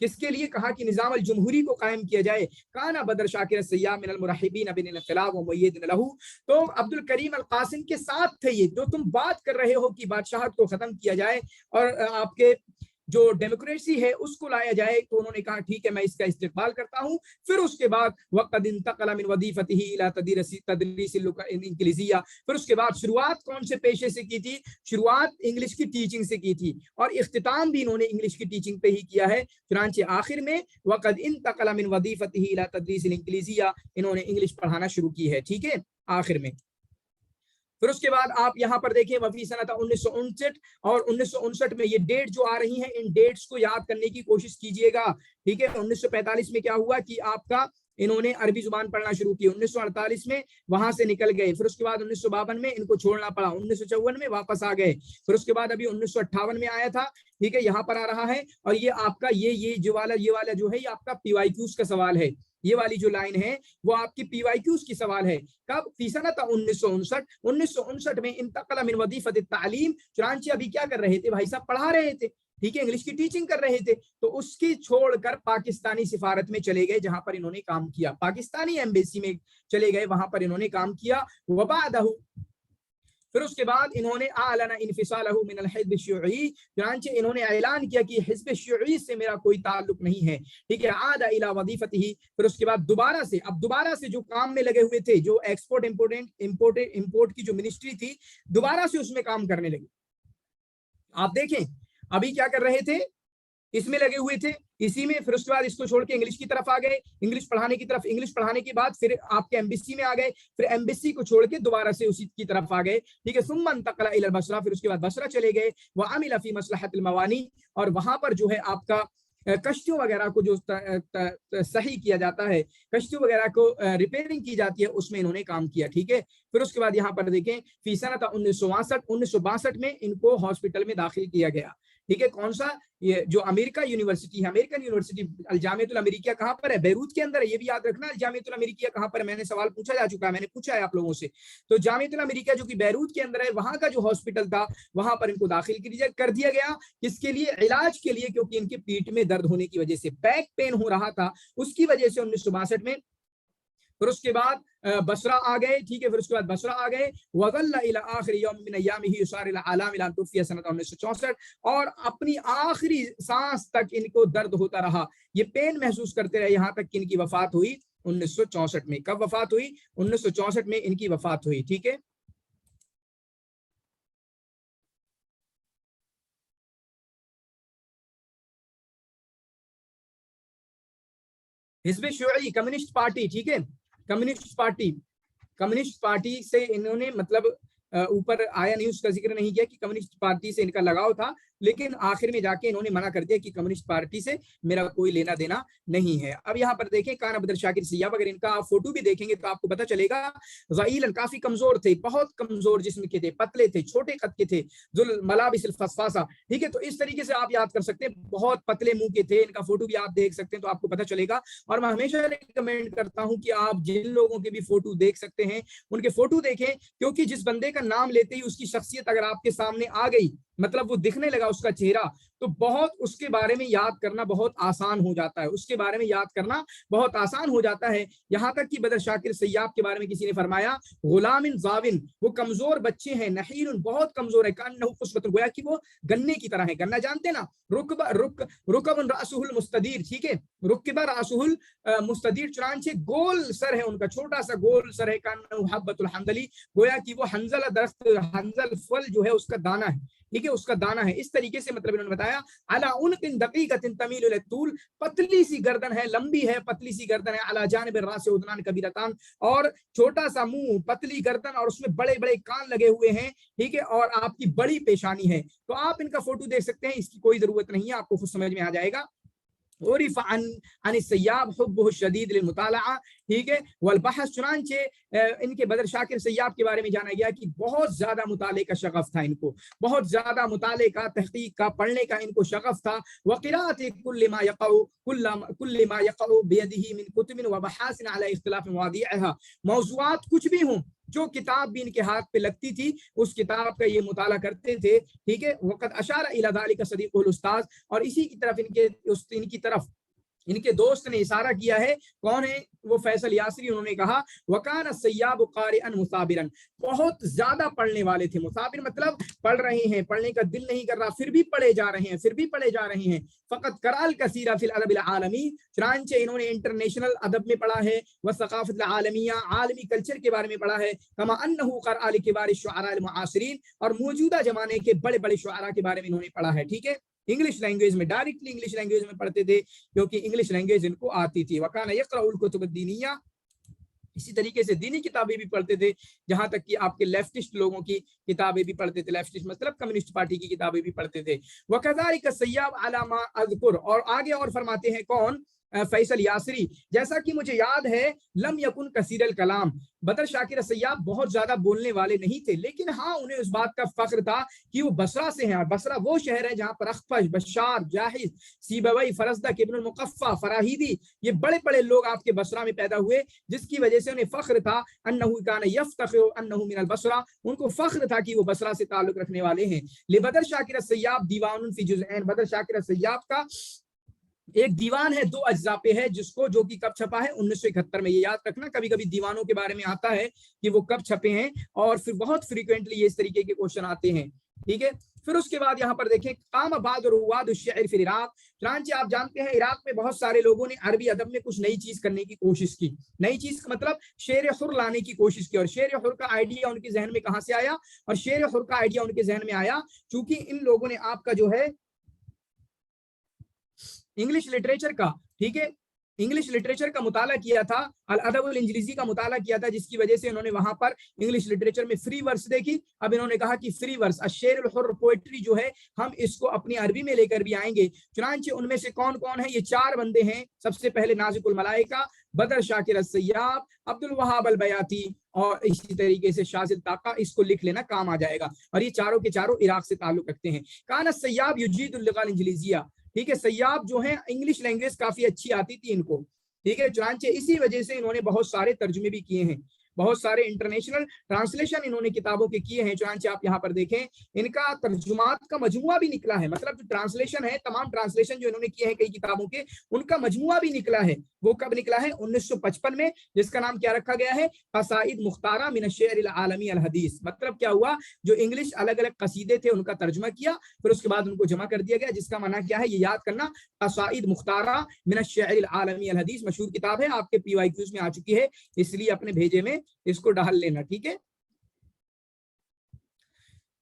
کس کے لیے؟ کہا کہ نظام الجمہوری کو قائم کیا جائے. کانا بدر شاکر سیاح من المرحبین بالانقلاب ومؤید لہ. تو عبد الکریم القاسم کے ساتھ تھے یہ. جو تم بات کر رہے ہو کہ بادشاہت کو ختم کیا جائے اور آپ کے جو ڈیموکریسی ہے اس کو لایا جائے, تو انہوں نے کہا ٹھیک ہے میں اس کا استقبال کرتا ہوں. پھر اس کے بعد وقد انتقل من وظیفته الى تدریس الانگلیزیہ. پھر اس کے بعد شروعات کون سے پیشے سے کی تھی؟ شروعات انگلش کی ٹیچنگ سے کی تھی, اور اختتام بھی انہوں نے انگلش کی ٹیچنگ پہ ہی کیا ہے. چنانچہ آخر میں وقد انتقل من وظیفته الى تدریس الانگلیزیہ, انہوں نے انگلش پڑھانا شروع کی ہے. ٹھیک ہے, آخر میں. پھر اس کے بعد آپ یہاں پر دیکھیں وفی سنت 1959 اور 1959 میں یہ ڈیٹ جو آ رہی ہیں, ان ڈیٹس کو یاد کرنے کی کوشش کیجئے گا. ٹھیک ہے, 1945 میں کیا ہوا کہ آپ کا انہوں نے عربی زبان پڑھنا شروع کی. 1948 میں وہاں سے نکل گئے. پھر اس کے بعد 1952 میں ان کو چھوڑنا پڑا. 1954 میں واپس آ گئے. پھر اس کے بعد ابھی 1958 میں آیا تھا. ٹھیک ہے, یہاں پر آ رہا ہے. اور یہ آپ کا یہ جو والا جو ہے یہ آپ کا PYQs کا سوال ہے. یہ والی جو لائن ہے وہ آپ کی PYQs کی سوال ہے. کب؟ فی سنت 1959 میں انتقل من وظیفۃ التعلیم. چنانچہ ابھی کیا کر رہے تھے بھائی صاحب؟ پڑھا رہے تھے. ٹھیک ہے, انگلش کی ٹیچنگ کر رہے تھے. تو اس کی چھوڑ کر پاکستانی سفارت میں چلے گئے جہاں پر انہوں نے کام کیا. پاکستانی ایمبیسی میں چلے گئے, وہاں پر انہوں نے کام کیا. وبعدہ پھر اس کے بعد انہوں نے اعلن انفصالہ من الحزب الشیوعی. چنانچہ انہوں نے اعلان کیا کہ حزب شیوعی سے میرا کوئی تعلق نہیں ہے. ٹھیک ہے, عاد الی وظیفتہ. پھر اس کے بعد دوبارہ سے جو کام میں لگے ہوئے تھے, جو ایکسپورٹ امپورٹ کی جو منسٹری تھی, دوبارہ سے اس میں کام کرنے لگے. آپ دیکھیں ابھی کیا کر رہے تھے, اس میں لگے ہوئے تھے اسی میں. پھر اس کے بعد اس کو چھوڑ کے انگلش کی طرف آ گئے, انگلش پڑھانے کی طرف. انگلش پڑھانے کے بعد پھر آپ کے ایمبیسی میں آ گئے, پھر ایمبیسی کو چھوڑ کے دوبارہ سے اسی کی طرف آ گئے. ٹھیک ہے, ثم انتقل الى البصرہ. پھر اس کے بعد بصرہ چلے گئے. وعمل فی مصلحۃ الموانی, اور وہاں پر جو ہے آپ کا کشتیوں وغیرہ کو جو صحیح کیا جاتا ہے, کشتیوں وغیرہ کو ریپیئرنگ کی جاتی ہے, اس میں انہوں نے کام کیا. ٹھیک ہے, پھر اس کے بعد یہاں پر دیکھیں فی سنۃ 1962 میں ان کو ہاسپٹل میں داخل کیا گیا. ٹھیک ہے, کون سا؟ یہ جو امریکہ یونیورسٹی ہے, امریکن یونیورسٹی الجامعۃ الامریکیہ کہاں پر ہے؟ بیروت کے اندر ہے. یہ بھی یاد رکھنا الجامعۃ الامریکیہ کہاں پر ہے. میں نے سوال پوچھا جا چکا ہے, میں نے پوچھا ہے آپ لوگوں سے. تو جامعۃ الامریکیہ جو کہ بیروت کے اندر ہے, وہاں کا جو ہاسپٹل تھا وہاں پر ان کو داخل کر دیا گیا. کس کے لیے؟ علاج کے لیے, کیونکہ ان کے پیٹھ میں درد ہونے کی وجہ سے, بیک پین ہو رہا تھا, اس کی وجہ سے 1962 میں. پھر اس کے بعد بصرہ آ گئے. ٹھیک ہے, پھر اس کے بعد بصرہ آ گئے. وظل الى آخر یوم من ایامہ یسار العالم الى ان توفی سنۃ 1964. اور اپنی آخری سانس تک ان کو درد ہوتا رہا, یہ پین محسوس کرتے رہے, یہاں تک کہ ان کی وفات ہوئی 1964 میں. کب وفات ہوئی؟ 1964 میں ان کی وفات ہوئی. ٹھیک ہے, حزب شیوعی کمیونسٹ پارٹی. ٹھیک ہے, کمیونسٹ پارٹی سے انہوں نے مطلب اوپر آیا نہیں, اس کا ذکر نہیں کیا کہ کمیونسٹ پارٹی سے ان کا لگاؤ تھا, لیکن آخر میں جا کے انہوں نے منع کر دیا کہ کمیونسٹ پارٹی سے میرا کوئی لینا دینا نہیں ہے. اب یہاں پر دیکھیں کانا بدر شاکر سیاف, اگر ان کا آپ فوٹو بھی دیکھیں گے تو آپ کو پتہ چلے گا ضئیلاً, کافی کمزور تھے, بہت کمزور جسم کے تھے, پتلے تھے, چھوٹے قد کے تھے, ذل ملابس الفصفاصہ. ٹھیک ہے, تو اس طریقے سے آپ یاد کر سکتے ہیں, بہت پتلے منہ کے تھے. ان کا فوٹو بھی آپ دیکھ سکتے ہیں تو آپ کو پتہ چلے گا. اور میں ہمیشہ ریکمینڈ کرتا ہوں کہ آپ جن لوگوں کے بھی فوٹو دیکھ سکتے ہیں ان کے فوٹو دیکھیں, کیونکہ جس بندے کا نام لیتے ہی اس کی شخصیت اگر آپ کے سامنے آ گئی, مطلب وہ دکھنے لگا اس کا چہرہ, تو بہت اس کے بارے میں یاد کرنا بہت آسان ہو جاتا ہے, اس کے بارے میں یاد کرنا بہت آسان ہو جاتا ہے. یہاں تک کہ بدر شاکر سیاف کے بارے میں کسی نے فرمایا غلام ضاون, وہ کمزور بچے ہیں, نحیل, بہت کمزور ہے, کانہ قصبۃ, گویا کہ وہ گنے کی طرح ہے. گنا جانتے ہیں نا, رکب رأسہ المستدیر. ٹھیک ہے, رکب رأسہ المستدیر, چنانچہ گول سر ہے ان کا, چھوٹا سا گول سر ہے. کانہ حبۃ الحنظلی, گویا کہ وہ حنظلہ درخت, حنظل پھل جو ہے اس کا دانہ ہے. ٹھیک ہے, اس کا دانہ ہے. اس طریقے سے مطلب انہوں نے بتایا علی عنق دقیقۃ تمیل الی الطول, پتلی سی گردن ہے, لمبی ہے, پتلی سی گردن ہے. علی جانب الراس اذنان کبیرتان, اور چھوٹا سا منہ, پتلی گردن, اور اس میں بڑے بڑے کان لگے ہوئے ہیں. ٹھیک ہے, اور آپ کی بڑی پیشانی ہے. تو آپ ان کا فوٹو دیکھ سکتے ہیں, اس کی کوئی ضرورت نہیں ہے, آپ کو خود سمجھ میں آ جائے گا. عرف عن السیاب حبہ الشدید للمطالعہ. ٹھیک ہے, والبحث, چنانچہ ان کے بدر شاکر سیاف کے بارے میں جانا گیا کہ بہت زیادہ مطالعے کا شغف تھا ان کو, بہت زیادہ مطالعے کا, تحقیق کا, پڑھنے کا ان کو شغف تھا. وقراءۃ کل ما یقع بیدہ من کتب وبحاث علی اختلاف مواضیعها, موضوعات کچھ بھی ہوں, جو کتاب بھی ان کے ہاتھ پہ لگتی تھی اس کتاب کا یہ مطالعہ کرتے تھے، ٹھیک ہے. وقت اشار الی ذلک صدیق الاستاذ، اور اسی کی طرف ان کی طرف ان کے دوست نے اشارہ کیا ہے. کون ہے وہ؟ فیصل یاسری. انہوں نے کہا وکان السیاب قارئا مثابرا، بہت زیادہ پڑھنے والے تھے. مثابر مطلب پڑھ رہے ہیں، پڑھنے کا دل نہیں کر رہا پھر بھی پڑھے جا رہے ہیں، پھر بھی پڑھے جا رہے ہیں. فقط کرال کثیرہ فی الادب العالمی، چنانچہ انہوں نے انٹرنیشنل ادب میں پڑھا ہے، والثقافت العالمیہ، عالمی کلچر کے بارے میں پڑھا ہے. کما انہ قرأ لکبار الشعراء المعاصرین، اور موجودہ زمانے کے بڑے بڑے شعراء کے بارے میں انہوں نے پڑھا ہے. ٹھیک ہے، انگلش لینگویج میں، ڈائریکٹلی انگلش لینگویج میں پڑھتے تھے کیونکہ انگلش لینگویج ان کو آتی تھی. وکان یقرأ الکتب الدینیہ، اسی طریقے سے دینی کتابیں بھی پڑھتے تھے، جہاں تک کہ آپ کے لیفٹسٹ لوگوں کی کتابیں بھی پڑھتے تھے، لیفٹسٹ مطلب کمیونسٹ پارٹی کی کتابیں بھی پڑھتے تھے. وکذالک السیاب علی ما اذکر، اور آگے اور فرماتے ہیں کون؟ فیصل یاسری، جیسا کہ مجھے یاد ہے، لم یکن کثیر الکلام، بدر شاکر السیاب بہت زیادہ بولنے والے نہیں تھے، لیکن ہاں انہیں اس بات کا فخر تھا کہ وہ بصرہ سے ہیں. بصرہ وہ شہر ہے جہاں پر اخفش، بشار، جاحظ، سیبوی، فرزدق، ابن المقفع، فراہیدی، یہ بڑے بڑے لوگ آپ کے بصرہ میں پیدا ہوئے، جس کی وجہ سے انہیں فخر تھا. انہ کان یفتخر انہ من البصرہ، ان کو فخر تھا کہ وہ بصرہ سے تعلق رکھنے والے ہیں. لبدر شاکر السیاب دیوان فی جزئین، بدر شاکر السیاب کا ایک دیوان ہے 2 اجزاء پہ ہے، جس کو جو کہ کب چھپا ہے 1971 میں. یہ یاد رکھنا، کبھی کبھی دیوانوں کے بارے میں آتا ہے کہ وہ کب چھپے ہیں، اور پھر بہت فریکوینٹلی اس طریقے کے کوشچن آتے ہیں. ٹھیک ہے، پھر اس کے بعد یہاں پر دیکھیں قام بعض رواد الشعر فی العراق، چنانچہ آپ جانتے ہیں عراق میں بہت سارے لوگوں نے عربی ادب میں کچھ نئی چیز کرنے کی کوشش کی. نئی چیز کا مطلب شعر حر لانے کی کوشش کی. اور شعر حر کا آئیڈیا ان کے ذہن میں کہاں سے آیا؟ اور شعر حر کا آئیڈیا ان کے ذہن میں آیا چونکہ ان لوگوں نے آپ کا جو ہے انگلش لٹریچر کا، ٹھیک ہے، انگلش لٹریچر کا مطالعہ کیا تھا، الادب الانجلیزی کا مطالعہ کیا تھا، جس کی وجہ سے انہوں نے وہاں پر انگلش لٹریچر میں فری ورس دیکھی. اب انہوں نے کہا کہ فری ورس، الشعر الحر، پوئٹری جو ہے ہم اس کو اپنی عربی میں لے کر بھی آئیں گے. چنانچہ ان میں سے کون کون ہیں؟ یہ 4 بندے ہیں. سب سے پہلے نازک الملائکہ، بدر شاکر السیاب، عبد الوہاب البیاتی، اور اسی طریقے سے شاذل طاقہ. اس کو لکھ لینا، کام آ جائے گا. اور یہ چاروں کے چاروں عراق سے تعلق رکھتے ہیں. کان السیاب یجید اللغہ الانجلیزیہ، ٹھیک ہے، سیاب جو ہیں انگلش لینگویج کافی اچھی آتی تھی ان کو. ٹھیک ہے، چنانچہ اسی وجہ سے انہوں نے بہت سارے ترجمے بھی کیے ہیں، بہت سارے انٹرنیشنل ٹرانسلیشن انہوں نے کتابوں کے کیے ہیں. چنانچہ آپ یہاں پر دیکھیں ان کا ترجمات کا مجموعہ بھی نکلا ہے، مطلب جو ٹرانسلیشن ہے، تمام ٹرانسلیشن جو انہوں نے کیے ہیں کئی کتابوں کے، ان کا مجموعہ بھی نکلا ہے. وہ کب نکلا ہے؟ 1955 میں، جس کا نام کیا رکھا گیا ہے؟ قصائد مختارہ من الشعر العالمی الحدیث. مطلب کیا ہوا؟ جو انگلش الگ الگ قصیدے تھے ان کا ترجمہ کیا، پھر اس کے بعد ان کو جمع کر دیا گیا، جس کا معنی کیا ہے یہ یاد کرنا، قصائد مختارہ من الشعر العالمی الحدیث. مشہور کتاب ہے، آپ کے پی وائی کیوز میں آ چکی ہے، اس لیے اپنے بھیجے میں اس کو ڈال لینا. ٹھیک ہے،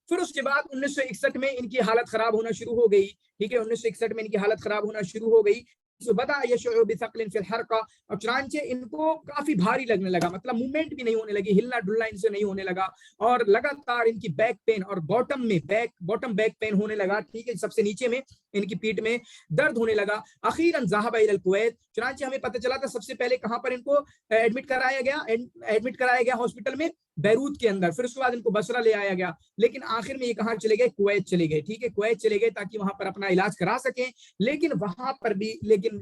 پھر اس کے بعد 1961 میں ان کی حالت خراب ہونا شروع ہو گئی. ٹھیک ہے، 1961 میں ان کی حالت خراب ہونا شروع ہو گئی. بدا یشعر بثقل فی الحرقہ، اور چنانچہ ان کو کافی بھاری لگنے لگا، مطلب موومنٹ بھی نہیں ہونے لگی، ہلنا ڈلنا ان سے نہیں ہونے لگا، اور لگاتار ان کی بیک پین اور باٹم بیک پین ہونے لگا. ٹھیک ہے، سب سے نیچے میں ان کی پیٹ میں درد ہونے لگا. اخیراً ذهب الى الکویت، چنانچہ ہمیں پتہ چلا تھا سب سے پہلے کہاں پر ان کو ایڈمٹ کرایا گیا ہاسپٹل میں، بیروت کے اندر. پھر اس کے بعد ان کو بصرہ لے آیا گیا، لیکن آخر میں یہ کہاں چلے گئے؟ کویت چلے گئے. ٹھیک ہے، کویت چلے گئے تاکہ وہاں پر اپنا علاج کرا سکیں، لیکن وہاں پر بھی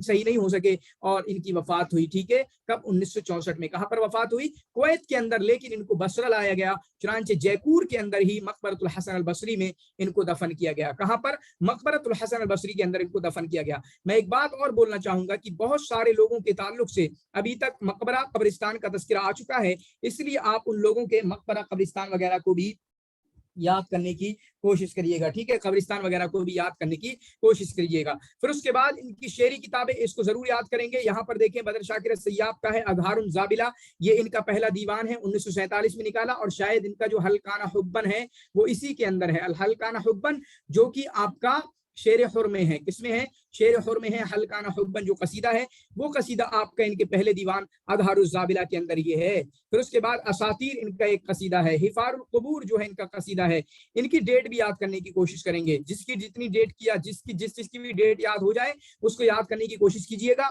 صحیح نہیں ہو سکے اور ان کی وفات ہوئی. ٹھیک ہے، کب؟ 1964 میں. کہاں پر وفات ہوئی؟ کویت کے اندر، لیکن ان کو بصرہ لایا گیا. چنانچہ جےپور کے اندر ہی مقبرۃ الحسن البصری میں ان کو دفن کیا گیا. کہاں پر؟ مقبرۃ الحسن البصری کے اندر ان کو دفن کیا گیا. میں ایک بات اور بولنا چاہوں گا کہ بہت سارے لوگوں کے تعلق سے ابھی تک مقبرہ قبرستان کا تذکرہ آ چکا ہے، اس لیے آپ ان لوگوں کے مقبرہ قبرستان وغیرہ کو بھی یاد کرنے کی کوشش کریے گا. ٹھیک ہے، قبرستان وغیرہ کو بھی یاد کرنے کی کوشش کریے گا. پھر اس کے بعد ان کی شعری کتابیں، اس کو ضرور یاد کریں گے. یہاں پر دیکھیں بدر شاکر السیاب کا ہے اظہار الزابلہ، یہ ان کا پہلا دیوان ہے، 1947 میں نکالا. اور شاید ان کا جو حل کان حبن ہے وہ اسی کے اندر ہے، الحل کان حبن، جو کہ آپ کا شعر حر میں ہے. کس میں ہے؟ شعر حر میں ہے. حل کان حبن جو قصیدہ ہے، وہ قصیدہ آپ کا ان کے پہلے دیوان اظہار الزابلہ کے اندر یہ ہے. پھر اس کے بعد اساطیر ان کا ایک قصیدہ ہے. حفار القبور جو ہے ان کا قصیدہ ہے. ان کی ڈیٹ بھی یاد کرنے کی کوشش کریں گے، جس کی جتنی ڈیٹ کیا، جس کی بھی ڈیٹ یاد ہو جائے اس کو یاد کرنے کی کوشش کیجیے گا.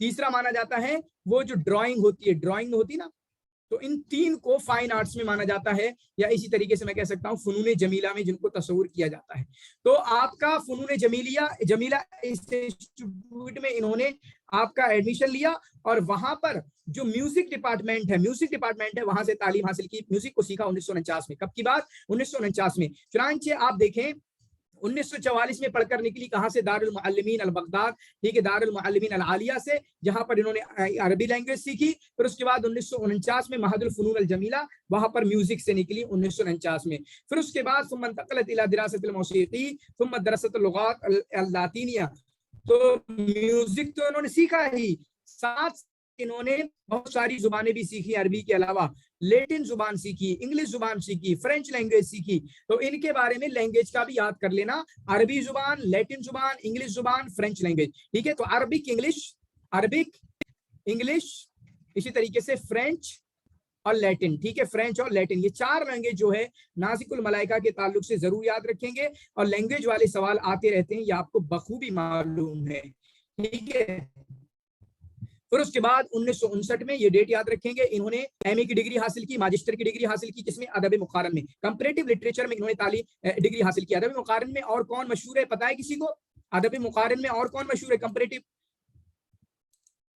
تیسرا مانا جاتا ہے وہ جو ڈرائنگ ہوتی نا، تو ان تین کو فائن آرٹس میں مانا جاتا ہے، یا اسی طریقے سے میں کہہ سکتا ہوں فنون جمیلہ میں، جن کو تصور کیا جاتا ہے۔ تو آپ کا فنون جمیلہ انسٹیٹیوٹ میں انہوں نے آپ کا ایڈمیشن لیا، اور وہاں پر جو میوزک ڈپارٹمنٹ ہے وہاں سے تعلیم حاصل کی، میوزک کو سیکھا 1949 میں۔ کب کی بات؟ 1949 میں۔ چنانچہ آپ دیکھیں 1944 میں پڑھ کر نکلی کہاں سے؟ دارالمعلمین البغداد، ٹھیک ہے، دارالمعلمین العالیہ سے، جہاں پر انہوں نے عربی لینگویج سیکھی۔ پھر اس کے بعد 1949 میں معہد الفنون الجمیلہ، وہاں پر میوزک سے نکلی 1949 میں۔ پھر اس کے بعد ثم انتقلت الى دراسة الموسیقی ثم درست اللغات اللاطینیہ، تو میوزک تو انہوں نے سیکھا ہی، ساتھ انہوں نے بہت ساری زبانیں بھی سیکھی عربی کے علاوہ، لیٹن زبان سیکھی، انگلش زبان سیکھی، فرینچ لینگویج سیکھی۔ تو ان کے بارے میں لینگویج کا بھی یاد کر لینا، عربی زبان، لیٹن زبان، انگلش زبان، فرینچ لینگویج، ٹھیک ہے۔ تو عربک انگلش اسی طریقے سے فرینچ اور لیٹن، ٹھیک ہے، فرینچ اور لیٹن، یہ چار لینگویج جو ہے نازک الملائکہ کے تعلق سے ضرور یاد رکھیں گے، اور لینگویج والے سوال آتے رہتے ہیں، یہ آپ کو بخوبی معلوم ہے، ٹھیک ہے۔ پھر اس کے بعد 1959 میں، یہ ڈیٹ یاد رکھیں گے، انہوں نے ایم اے کی ڈگری حاصل کی، ماجسٹر کی ڈگری حاصل کی، جس میں ادب مقارن میں، کمپریٹو لٹریچر میں انہوں نے تعلیم ڈگری حاصل کی۔ ادب مقارن میں اور کون مشہور ہے پتہ ہے کسی کو؟ ادب مقارن میں اور کون مشہور ہے کمپریٹو؟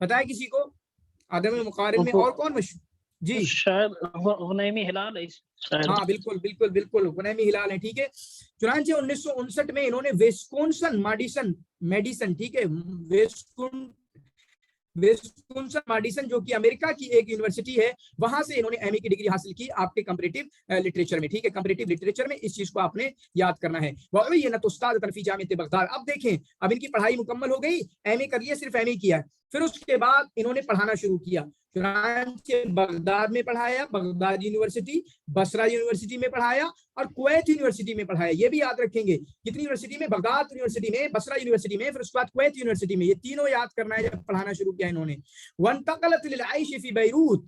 پتہ ہے کسی کو ادب مقارن میں اور کون مشہور؟ جی شاید غنیمی ہلال ہے، ہاں بالکل بالکل بالکل، غنیمی ہلال ہے، ٹھیک ہے۔ چنانچہ 1959 میں انہوں نے ویسکونسن میڈیسن، ٹھیک ہے، ویسکونسن میڈیسن جو کہ امریکہ کی ایک یونیورسٹی ہے، وہاں سے انہوں نے ایم اے کی ڈگری حاصل کی آپ کے کمپریٹو لٹریچر میں، ٹھیک ہے، کمپریٹو لٹریچر میں، اس چیز کو آپ نے یاد کرنا ہے۔ وعینت استاد فی جامعۃ بغداد، اب دیکھیں اب ان کی پڑھائی مکمل ہو گئی، ایم اے کر لیا، صرف ایم اے کیا ہے، پھر اس کے بعد انہوں نے پڑھانا شروع کیا، چنانچہ بغداد میں پڑھایا، بغداد یونیورسٹی، بصرہ یونیورسٹی میں پڑھایا، اور کویت یونیورسٹی میں پڑھایا۔ یہ بھی یاد رکھیں گے کتنی یونیورسٹی میں؟ بغداد یونیورسٹی میں، بصرہ یونیورسٹی میں، پھر اس کے بعد کویت یونیورسٹی میں، یہ تینوں یاد کرنا ہے جب پڑھانا شروع کیا انہوں نے۔ وانتقلت للعیش فی بیروت،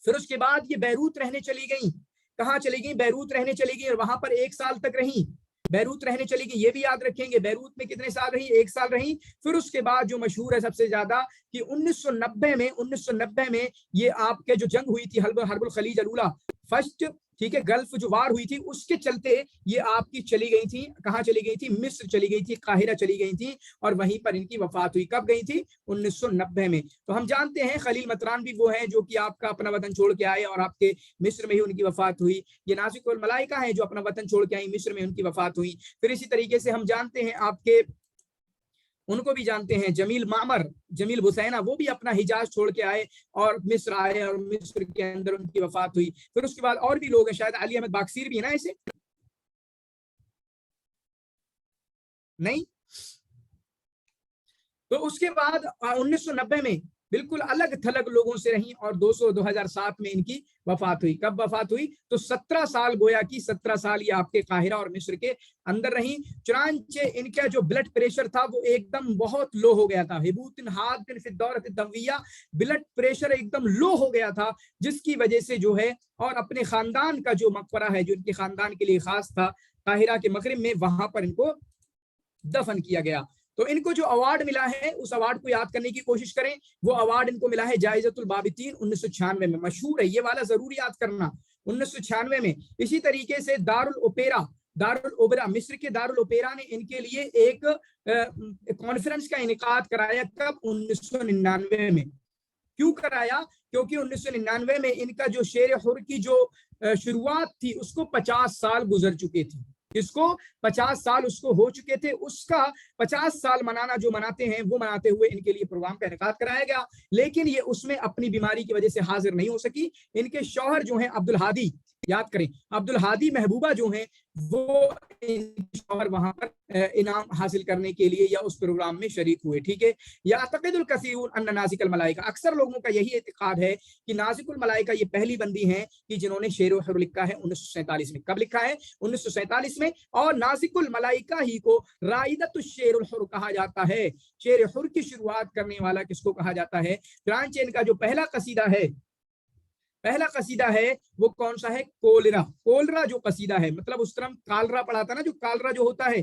پھر اس کے بعد یہ بیروت رہنے چلی گئیں۔ کہاں چلی گئیں؟ بیروت رہنے چلی گئیں، اور وہاں پر 1 سال تک رہیں، بیروت رہنے چلی گئی، یہ بھی یاد رکھیں گے۔ بیروت میں کتنے سال رہی؟ 1 سال رہی۔ پھر اس کے بعد جو مشہور ہے سب سے زیادہ کہ 1990 میں یہ آپ کے جو جنگ ہوئی تھی حرب الخلیج الاولیٰ، فرسٹ، ٹھیک ہے، گلف جو وار ہوئی تھی، اس کے چلتے یہ آپ کی چلی گئی تھی، کہاں چلی گئی تھی؟ مصر چلی گئی تھی، قاہرہ چلی گئی تھی، اور وہیں پر ان کی وفات ہوئی۔ کب گئی تھی؟ 1990 میں۔ تو ہم جانتے ہیں خلیل مطران بھی وہ ہیں جو کہ آپ کا اپنا وطن چھوڑ کے آئے، اور آپ کے مصر میں ہی ان کی وفات ہوئی۔ یہ نازک الملائکہ ہیں جو اپنا وطن چھوڑ کے آئی، مصر میں ان کی وفات ہوئی۔ پھر اسی طریقے سے ہم جانتے ہیں آپ کے ان کو بھی جانتے ہیں جمیل معمر، جمیل بسینہ، وہ بھی اپنا حجاز چھوڑ کے آئے اور مصر آئے، اور مصر کے اندر ان کی وفات ہوئی۔ پھر اس کے بعد اور بھی لوگ ہیں، شاید علی احمد باکسیر بھی ہے نا ایسے، نہیں؟ تو اس کے بعد 1990 میں بالکل الگ تھلگ لوگوں سے رہیں، اور 2007 میں ان کی وفات ہوئی۔ کب وفات ہوئی؟ تو 17 سال گویا کی 17 سال یہ آپ کے قاہرہ اور مصر کے اندر رہیں۔ چنانچہ ان کا جو بلڈ پریشر تھا وہ ایک دم بہت لو ہو گیا تھا، ہبوط حاد فی الدورۃ الدمویہ، بلڈ پریشر ایک دم لو ہو گیا تھا، جس کی وجہ سے جو ہے، اور اپنے خاندان کا جو مقبرہ ہے جو ان کے خاندان کے لیے خاص تھا قاہرہ کے مغرب میں، وہاں پر ان کو دفن کیا گیا۔ تو ان کو جو اوارڈ ملا ہے اس اوارڈ کو یاد کرنے کی کوشش کریں۔ وہ اوارڈ ان کو ملا ہے جائزۃ البابتین 1996 میں، مشہور ہے یہ والا، ضرور یاد کرنا، 1996 میں۔ اسی طریقے سے دارالوپیرا مصر کے دارالوپیرا نے ان کے لیے ایک کانفرنس کا انعقاد کرایا۔ کب؟ 1999 میں۔ کیوں کرایا؟ کیونکہ 1999 میں ان کا جو شیر حر کی جو شروعات تھی اس کو 50 سال گزر چکے تھے، اس کو 50 سال اس کو ہو چکے تھے، اس کا 50 سال منانا جو مناتے ہیں وہ مناتے ہوئے ان کے لیے پروگرام کا انعقاد کرایا گیا، لیکن یہ اس میں اپنی بیماری کی وجہ سے حاضر نہیں ہو سکی۔ ان کے شوہر جو ہیں عبدالہادی، یاد کریں عبدالہادی محبوبہ جو ہیں، وہ شوہر وہاں پر انعام حاصل کرنے کے لیے یا اس پروگرام میں شریک ہوئے، ٹھیک ہے۔ یعتقد الکثیرون ان نازک الملائکہ، اکثر لوگوں کا یہی اعتقاد ہے کہ نازک الملائکہ یہ پہلی بندی ہیں کہ جنہوں نے شیر و حر لکھا ہے 1947 میں۔ کب لکھا ہے؟ 1947 میں۔ اور نازک الملائکہ ہی کو رائدۃ الشیر الحر کہا جاتا ہے، شیر حر کی شروعات کرنے والا کس کو کہا جاتا ہے؟ چنانچہ ان کا جو پہلا قصیدہ ہے وہ کون سا ہے؟ کولرا جو قصیدہ ہے، مطلب اس طرح کالرا پڑھا تھا نا، جو کالرا جو ہوتا ہے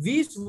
20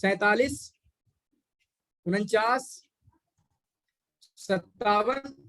47, 49, 57,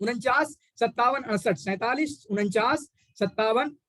49, 57, 68, 47, 49, 57,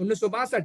1962,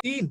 3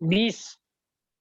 20।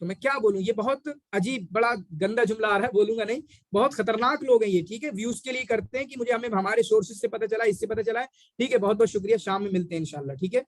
تو میں کیا بولوں, یہ بہت عجیب بڑا گندا جملہ آ رہا ہے, بولوں گا نہیں, بہت خطرناک لوگ ہیں یہ, ٹھیک ہے, ویوز کے لیے کرتے ہیں کہ مجھے ہمیں ہمارے سورسز سے پتہ چلا, اس سے پتہ چلا ہے, ٹھیک ہے, بہت بہت شکریہ, شام میں ملتے ہیں انشاءاللہ, ٹھیک ہے.